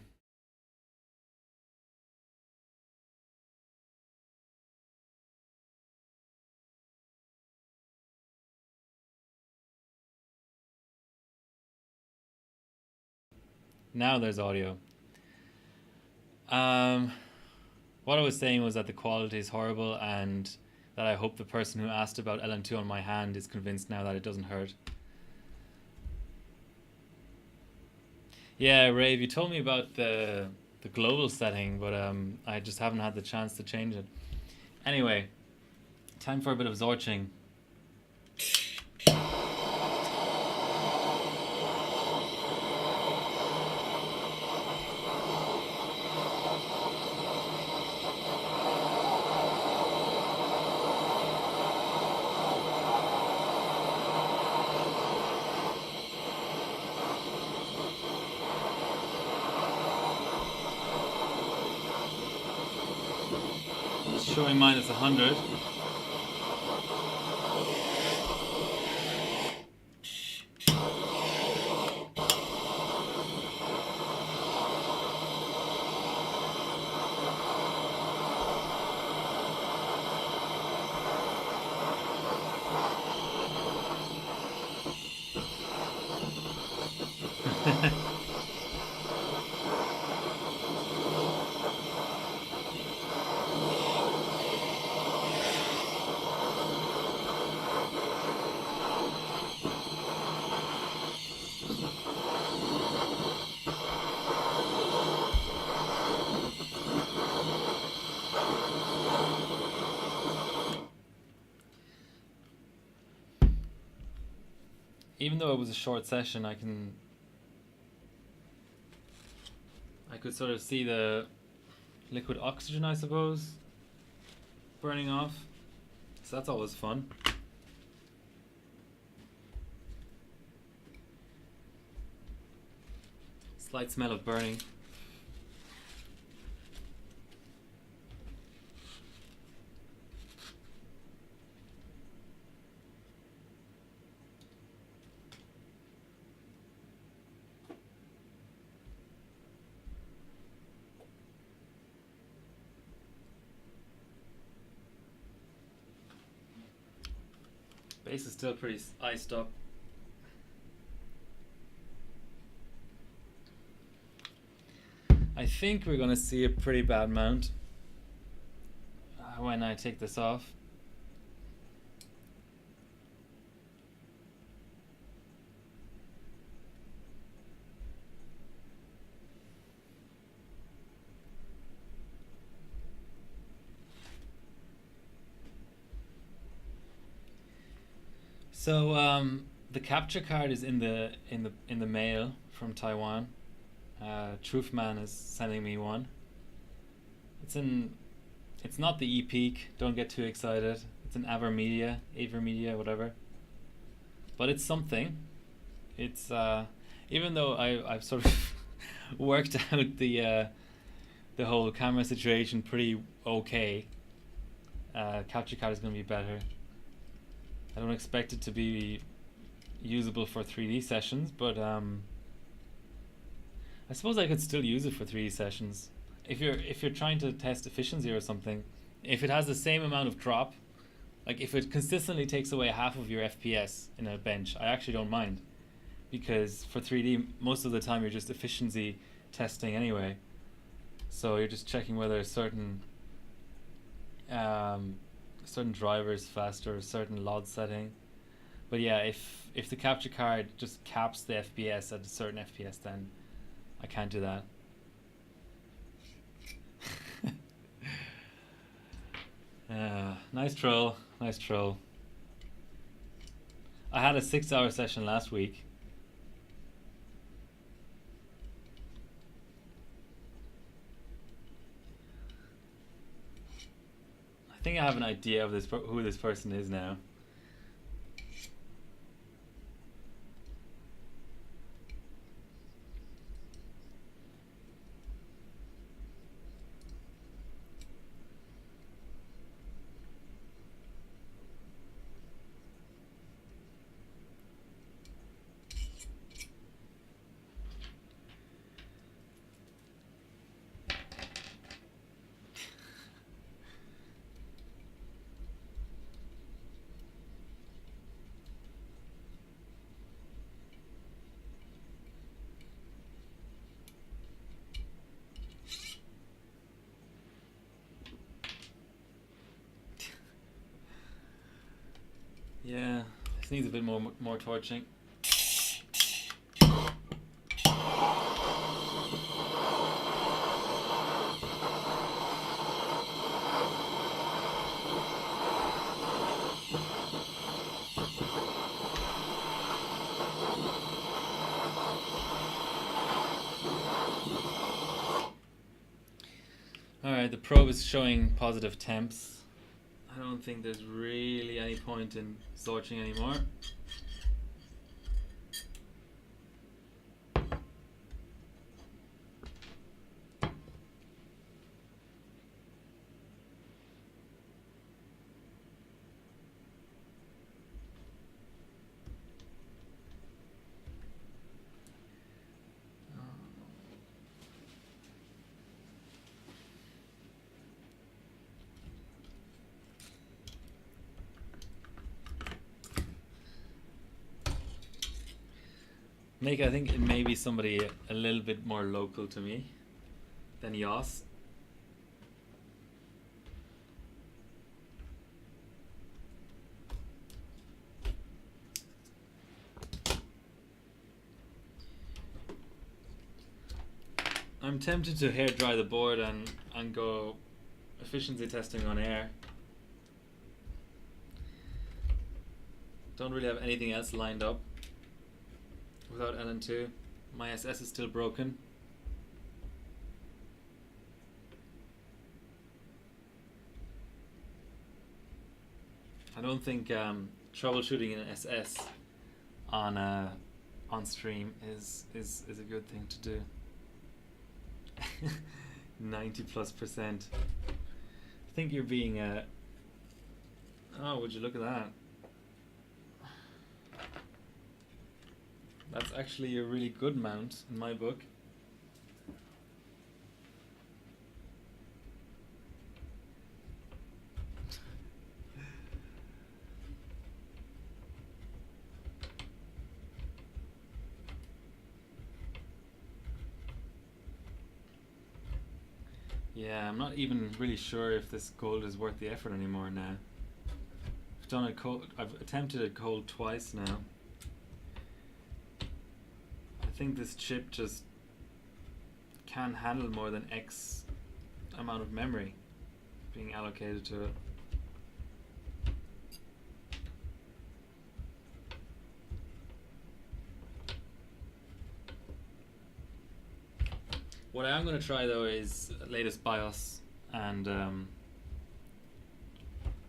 Now there's audio. What I was saying was that the quality is horrible and that I hope the person who asked about LN2 on my hand is convinced now that it doesn't hurt. Yeah, Rave, you told me about the global setting, but I just haven't had the chance to change it. Anyway, time for a bit of Zorching. Showing minus 100. Even though it was a short session, I could sort of see the liquid oxygen, I suppose, burning off. So that's always fun. Slight smell of burning. Base is still pretty iced up. I think we're gonna see a pretty bad mount when I take this off. So the capture card is in the mail from Taiwan. Truthman is sending me one. It's not the E-Peak, don't get too excited. It's an Avermedia, whatever. But it's something. It's even though I've sort of worked out the whole camera situation pretty okay. Capture card is going to be better. I don't expect it to be usable for 3D sessions, but I suppose I could still use it for 3D sessions. If you're trying to test efficiency or something, if it has the same amount of drop, like if it consistently takes away half of your FPS in a bench, I actually don't mind, because for 3D most of the time you're just efficiency testing anyway. So you're just checking whether certain driver is faster, a certain LOD setting. But yeah, if the capture card just caps the FPS at a certain FPS, then I can't do that. Nice troll, nice troll. I had a 6-hour session last week, think I have an idea of who this person is now. Yeah, this needs a bit more torching. Alright, the probe is showing positive temps. I don't think there's really any point in torching anymore. Nick, I think it may be somebody a little bit more local to me than Yoss. I'm tempted to hair dry the board and go efficiency testing on air. Don't really have anything else lined up without LN2. My SS is still broken. I don't think troubleshooting an SS on stream is a good thing to do. 90+%. I think you're being oh, would you look at that? That's actually a really good mount in my book. Yeah, I'm not even really sure if this gold is worth the effort anymore now. I've attempted it cold twice now. I think this chip just can't handle more than X amount of memory being allocated to it. What I am going to try though is latest BIOS and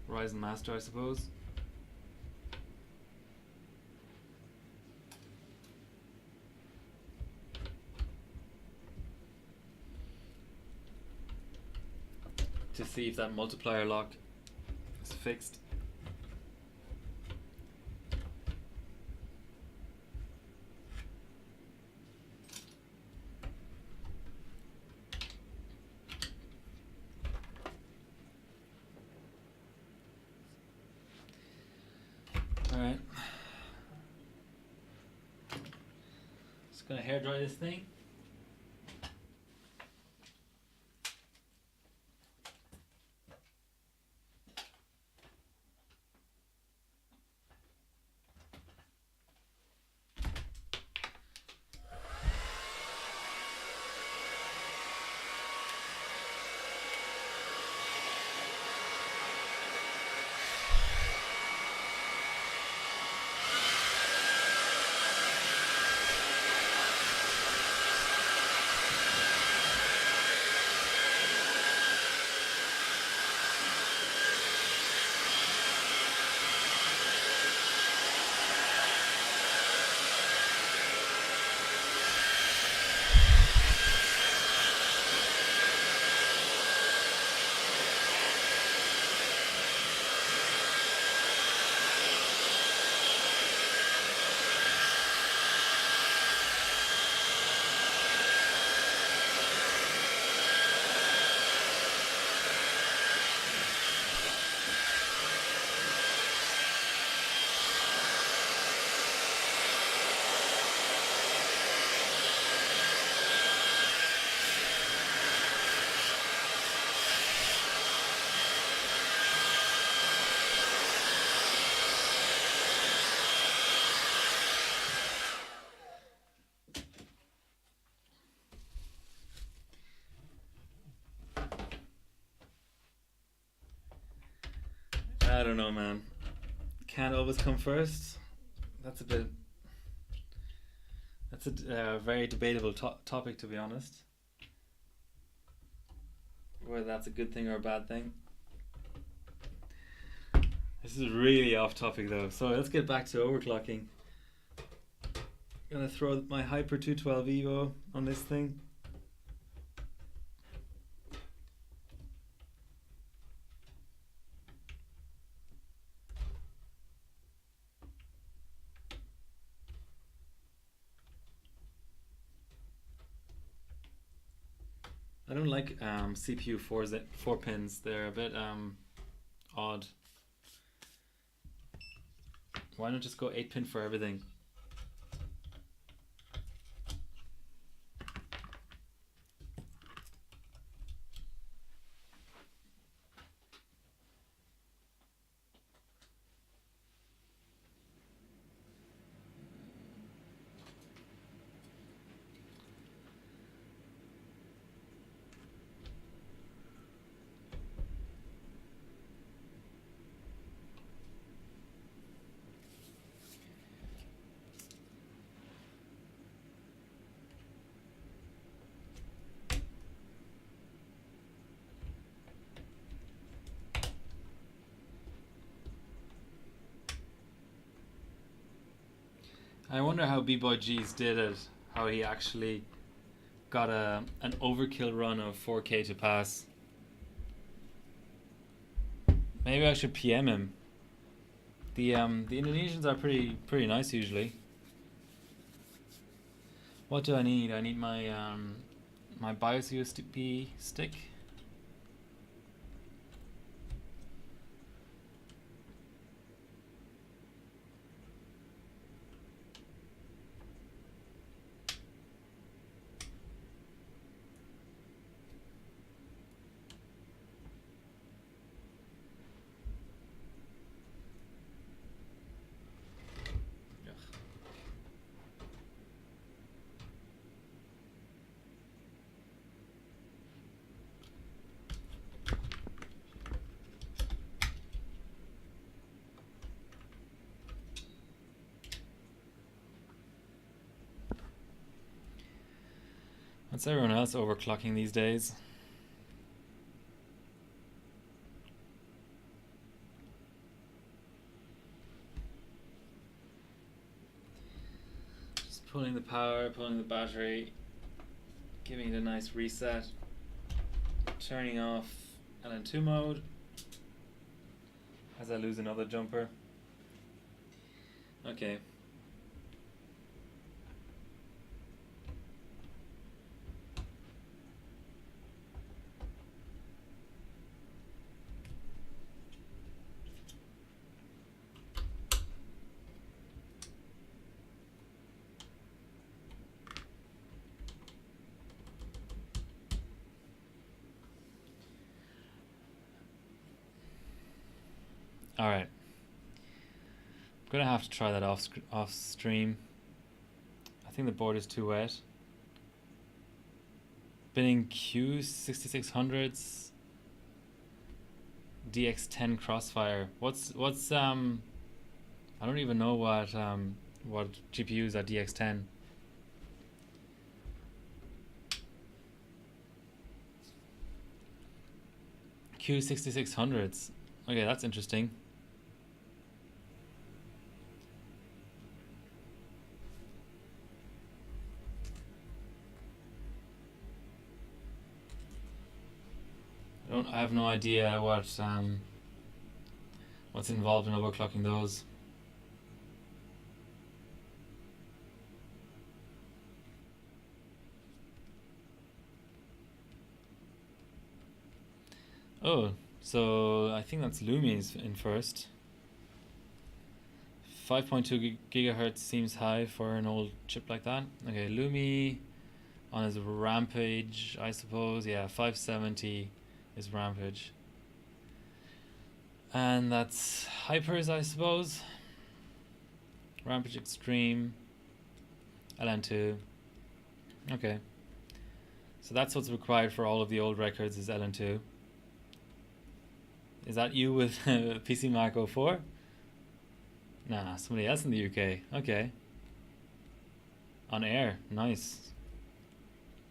Ryzen Master, I suppose. To see if that multiplier lock is fixed. Alright. Just gonna hair dry this thing. I don't know, man. Can't always come first. That's a bit. That's a very debatable topic, to be honest. Whether that's a good thing or a bad thing. This is really off topic though. So let's get back to overclocking. I'm gonna throw my Hyper 212 Evo on this thing. I don't like CPU 4 pins. They're a bit odd. Why not just go 8 pin for everything? I wonder how B-Boy G's did it. How he actually got an overkill run of 4K to pass. Maybe I should PM him. The Indonesians are pretty nice usually. What do I need? I need my my BIOS USB stick. What's everyone else overclocking these days? Just pulling the power, pulling the battery, giving it a nice reset, turning off LN2 mode as I lose another jumper. Okay. All right. I'm gonna have to try that off stream. I think the board is too wet. Binning Q6600s DX10 Crossfire. What's I don't even know what GPUs are DX10. Q6600s. Okay, that's interesting. I have no idea what's involved in overclocking those. Oh, so I think that's Lumi's in first. 5.2 gigahertz seems high for an old chip like that. Okay, Lumi on his Rampage, I suppose. Yeah, 570 is Rampage. And that's Hypers, I suppose. Rampage Extreme, LN2. Okay. So that's what's required for all of the old records is LN2. Is that you with PC Mark 04? Nah, somebody else in the UK. Okay. On air. Nice.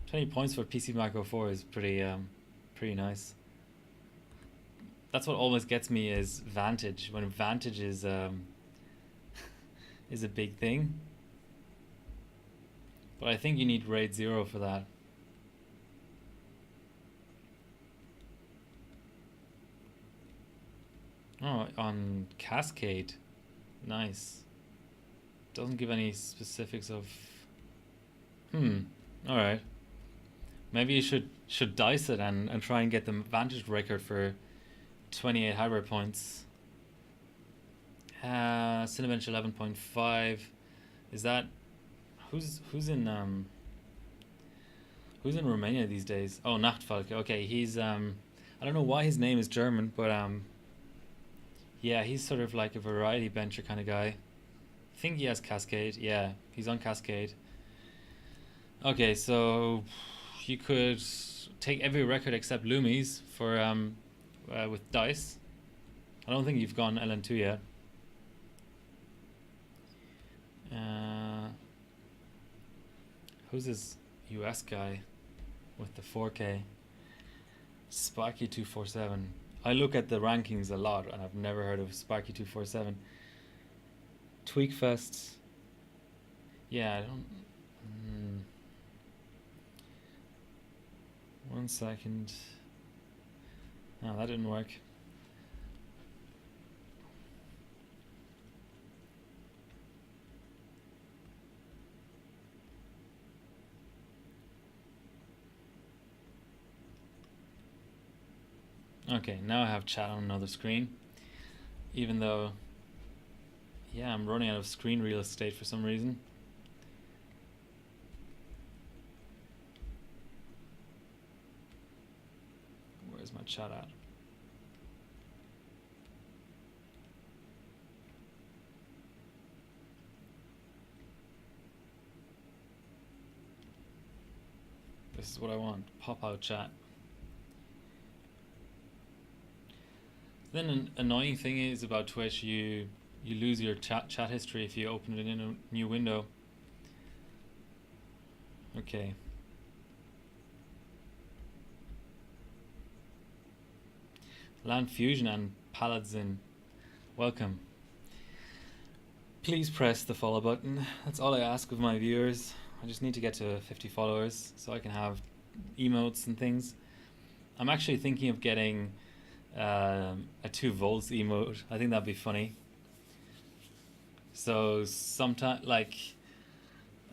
20 points for PC Mark 04 is pretty nice. That's what always gets me is Vantage. When Vantage is is a big thing. But I think you need RAID 0 for that. Oh, on Cascade. Nice. Doesn't give any specifics of... Alright. Maybe you should dice it and try and get the Vantage record for 28 hardware points. Cinebench 11.5. Is that... Who's in Romania these days? Oh, Nachtfalke. Okay, he's I don't know why his name is German, but yeah, he's sort of like a variety bencher kind of guy. I think he has Cascade. Yeah, he's on Cascade. Okay, so you could take every record except Lumi's for with dice. I don't think you've gone LN2 yet. Who's this US guy with the 4K? Sparky247. I look at the rankings a lot and I've never heard of Sparky247. Tweakfest. Yeah, I don't... 1 second. No, that didn't work. Okay, now I have chat on another screen. Even though, yeah, I'm running out of screen real estate for some reason. Where's my chat at? This is what I want, pop out chat. Then an annoying thing is about Twitch, you lose your chat history if you open it in a new window. Okay. Land Fusion and Paladin, welcome. Please press the follow button. That's all I ask of my viewers. I just need to get to 50 followers so I can have emotes and things. I'm actually thinking of getting a 2 volts emote. I think that'd be funny. So sometime like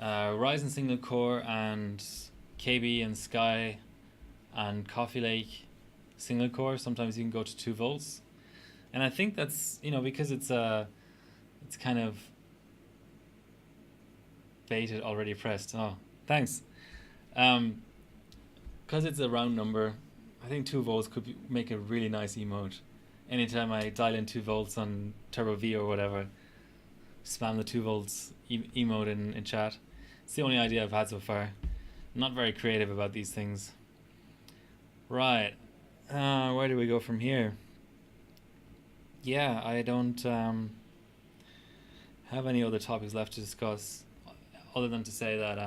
Ryzen single core and KB and Sky and Coffee Lake single core, sometimes you can go to 2 volts. And I think that's, you know, because it's kind of baited already pressed. Oh, thanks. Because it's a round number, I think 2 volts could make a really nice emote. Anytime I dial in 2 volts on Turbo V or whatever, spam the 2 volts emote in chat. It's the only idea I've had so far. I'm not very creative about these things. Right. Where do we go from here? Yeah, I don't have any other topics left to discuss other than to say that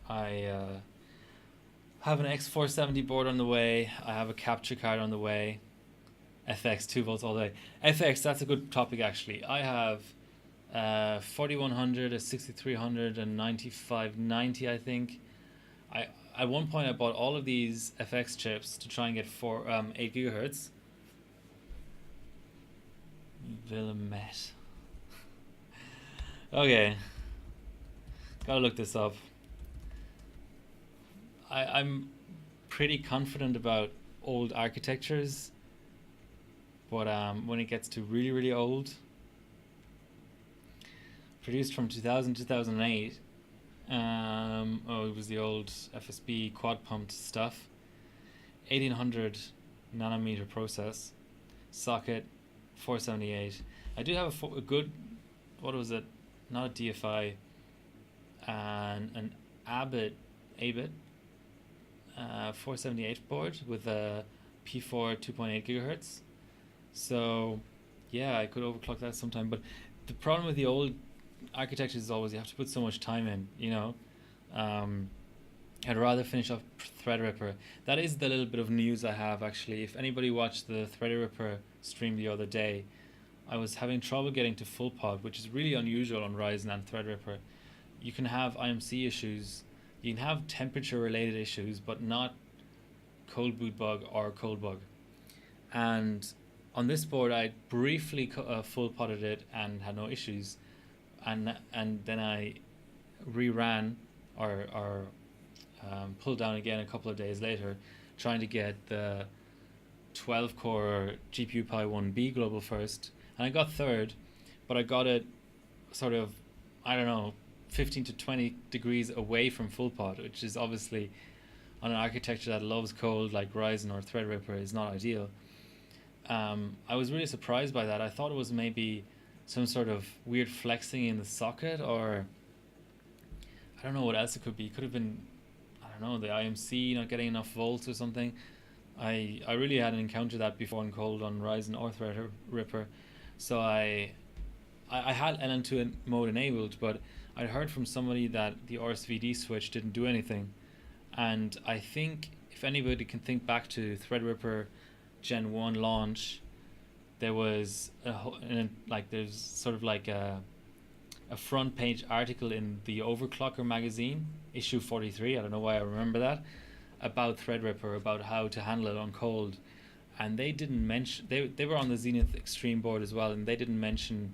I have an X470 board on the way. I have a capture card on the way. FX 2 volts all day. FX, that's a good topic actually. I have 4100, a 6300, and 9590 I think. At one point I bought all of these FX chips to try and get 8 gigahertz. Willamette. Okay. Gotta look this up. I'm pretty confident about old architectures, but when it gets to really, really old, produced from 2000, 2008, oh, it was the old FSB quad pumped stuff, 1800 nanometer process, socket, 478. I do have a good, what was it? Not a DFI, an ABIT 478 board with a P4 2.8 gigahertz. So yeah, I could overclock that sometime. But the problem with the old architecture is always you have to put so much time in, you know. Um, I'd rather finish off Threadripper. That is the little bit of news I have actually. If anybody watched the Threadripper stream the other day, I was having trouble getting to full pod, which is really unusual on Ryzen and Threadripper. You can have IMC issues, you can have temperature related issues, but not cold boot bug or cold bug. And on this board, I briefly full potted it and had no issues, and then I reran or pulled down again a couple of days later, trying to get the 12 core GPU Pi 1B global first, and I got third, but I got it sort of, I don't know, 15 to 20 degrees away from full pod, which is obviously on an architecture that loves cold like Ryzen or Threadripper is not ideal. I was really surprised by that. I thought it was maybe some sort of weird flexing in the socket, or I don't know what else it could be. It could have been, I don't know, the IMC not getting enough volts or something. I really hadn't encountered that before in cold on Ryzen or Threadripper. So I had LN2 mode enabled, but I'd heard from somebody that the RSVD switch didn't do anything. And I think if anybody can think back to Threadripper Gen 1 launch, there was there's sort of like a front page article in the Overclocker magazine, issue 43, I don't know why I remember that, about Threadripper, about how to handle it on cold. And they didn't mention, they were on the Zenith Extreme board as well, and they didn't mention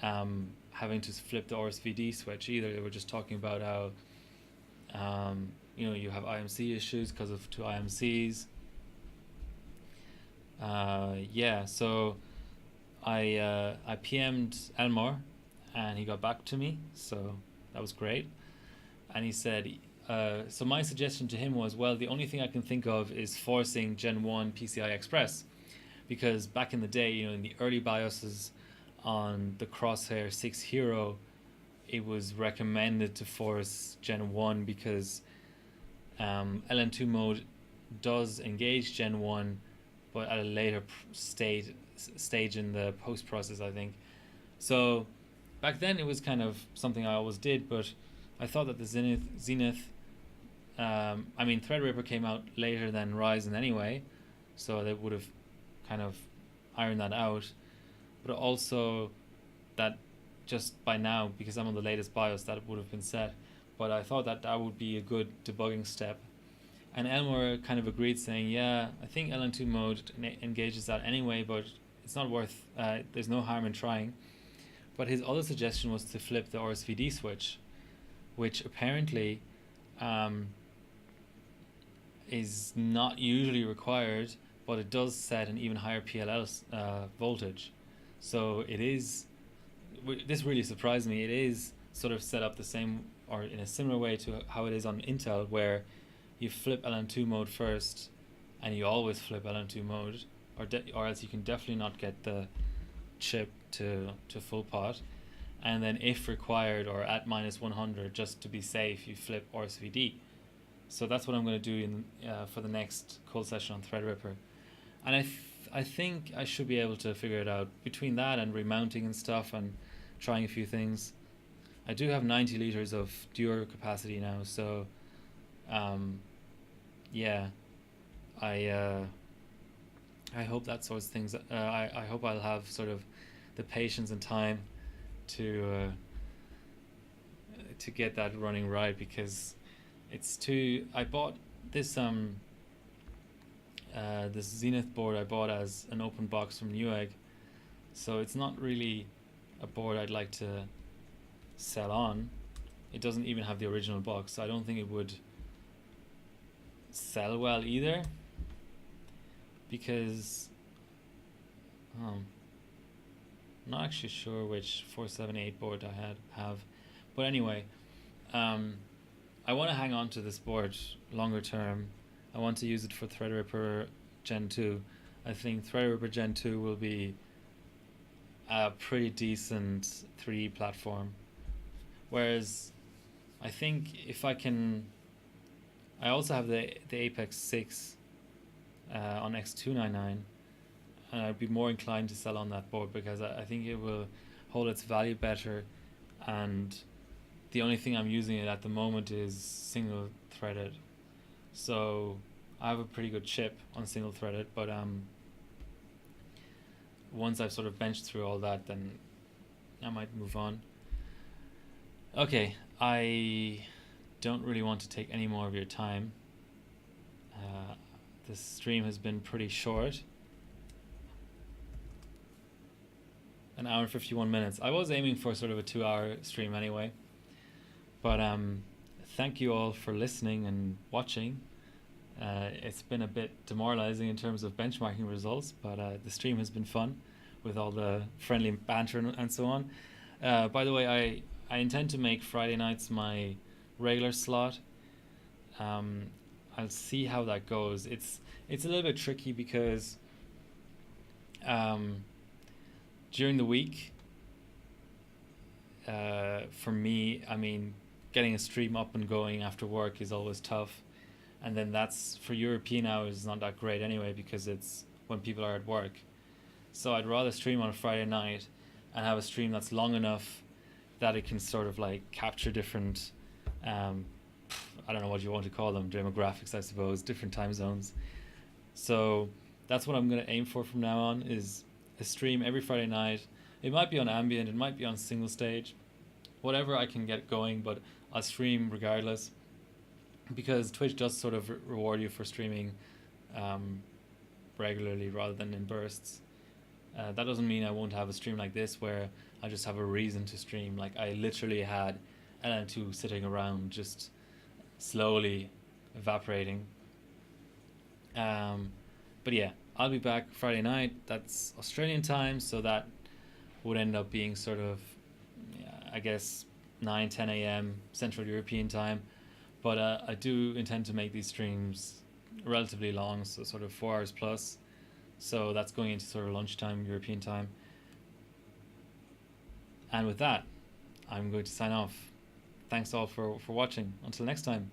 having to flip the RSVD switch either. They were just talking about how you have IMC issues because of two IMCs. So I PM'd Elmore, and he got back to me, so that was great. And he said, so my suggestion to him was, well, the only thing I can think of is forcing Gen 1 PCI Express, because back in the day, in the early BIOSes on the Crosshair 6 Hero, it was recommended to force Gen 1 because LN2 mode does engage Gen 1, but at a later stage in the post process, I think. So back then it was kind of something I always did, but I thought that the Zenith Threadripper came out later than Ryzen anyway, so they would have kind of ironed that out. But also that just by now, because I'm on the latest BIOS, that would have been set. But I thought that that would be a good debugging step. And Elmore kind of agreed, saying, yeah, I think LN2 mode engages that anyway, but it's not worth, there's no harm in trying. But his other suggestion was to flip the RSVD switch, which apparently is not usually required, but it does set an even higher PLL voltage. So it is, this really surprised me, it is sort of set up the same or in a similar way to how it is on Intel, where you flip LN2 mode first, and you always flip LN2 mode, or else you can definitely not get the chip to full pot. And then if required or at -100, just to be safe, you flip RSVD. So that's what I'm going to do for the next cold session on Threadripper. And I think I should be able to figure it out between that and remounting and stuff and trying a few things. I do have 90 liters of Dewar capacity now, so I hope that sorts things. I hope I'll have sort of the patience and time to get that running right, because it's too. I bought this this Zenith board I bought as an open box from Newegg, so it's not really a board I'd like to sell on. It doesn't even have the original box, so I don't think it would sell well either, because I'm not actually sure which 478 board I have, but anyway, I want to hang on to this board longer term. I want to use it for Threadripper Gen 2. I think Threadripper Gen 2 will be a pretty decent 3D platform, whereas I think if I can, I also have the Apex 6 on x299, and I'd be more inclined to sell on that board because I think it will hold its value better, and the only thing I'm using it at the moment is single threaded. So I have a pretty good chip on single threaded, but once I've sort of benched through all that, then I might move on. Okay, I don't really want to take any more of your time. This stream has been pretty short. An hour and 51 minutes. I was aiming for sort of a 2-hour stream anyway. But thank you all for listening and watching. It's been a bit demoralizing in terms of benchmarking results, but the stream has been fun with all the friendly banter and so on. By the way, I intend to make Friday nights my regular slot. I'll see how that goes. It's a little bit tricky because during the week, for me, I mean, getting a stream up and going after work is always tough, and then that's for European hours is not that great anyway because it's when people are at work. So I'd rather stream on a Friday night and have a stream that's long enough that it can sort of like capture different I don't know what you want to call them, demographics I suppose, different time zones. So that's what I'm going to aim for from now on, is a stream every Friday night. It might be on ambient, it might be on single stage, whatever I can get going, but I'll stream regardless, because Twitch does sort of reward you for streaming regularly rather than in bursts. That doesn't mean I won't have a stream like this where I just have a reason to stream. Like I literally had LN2 sitting around just slowly evaporating. But yeah, I'll be back Friday night. That's Australian time, so that would end up being sort of, I guess, 9-10 a.m. Central European time. But I do intend to make these streams relatively long, so sort of 4 hours plus. So that's going into sort of lunchtime European time. And with that, I'm going to sign off. Thanks all for watching. Until next time.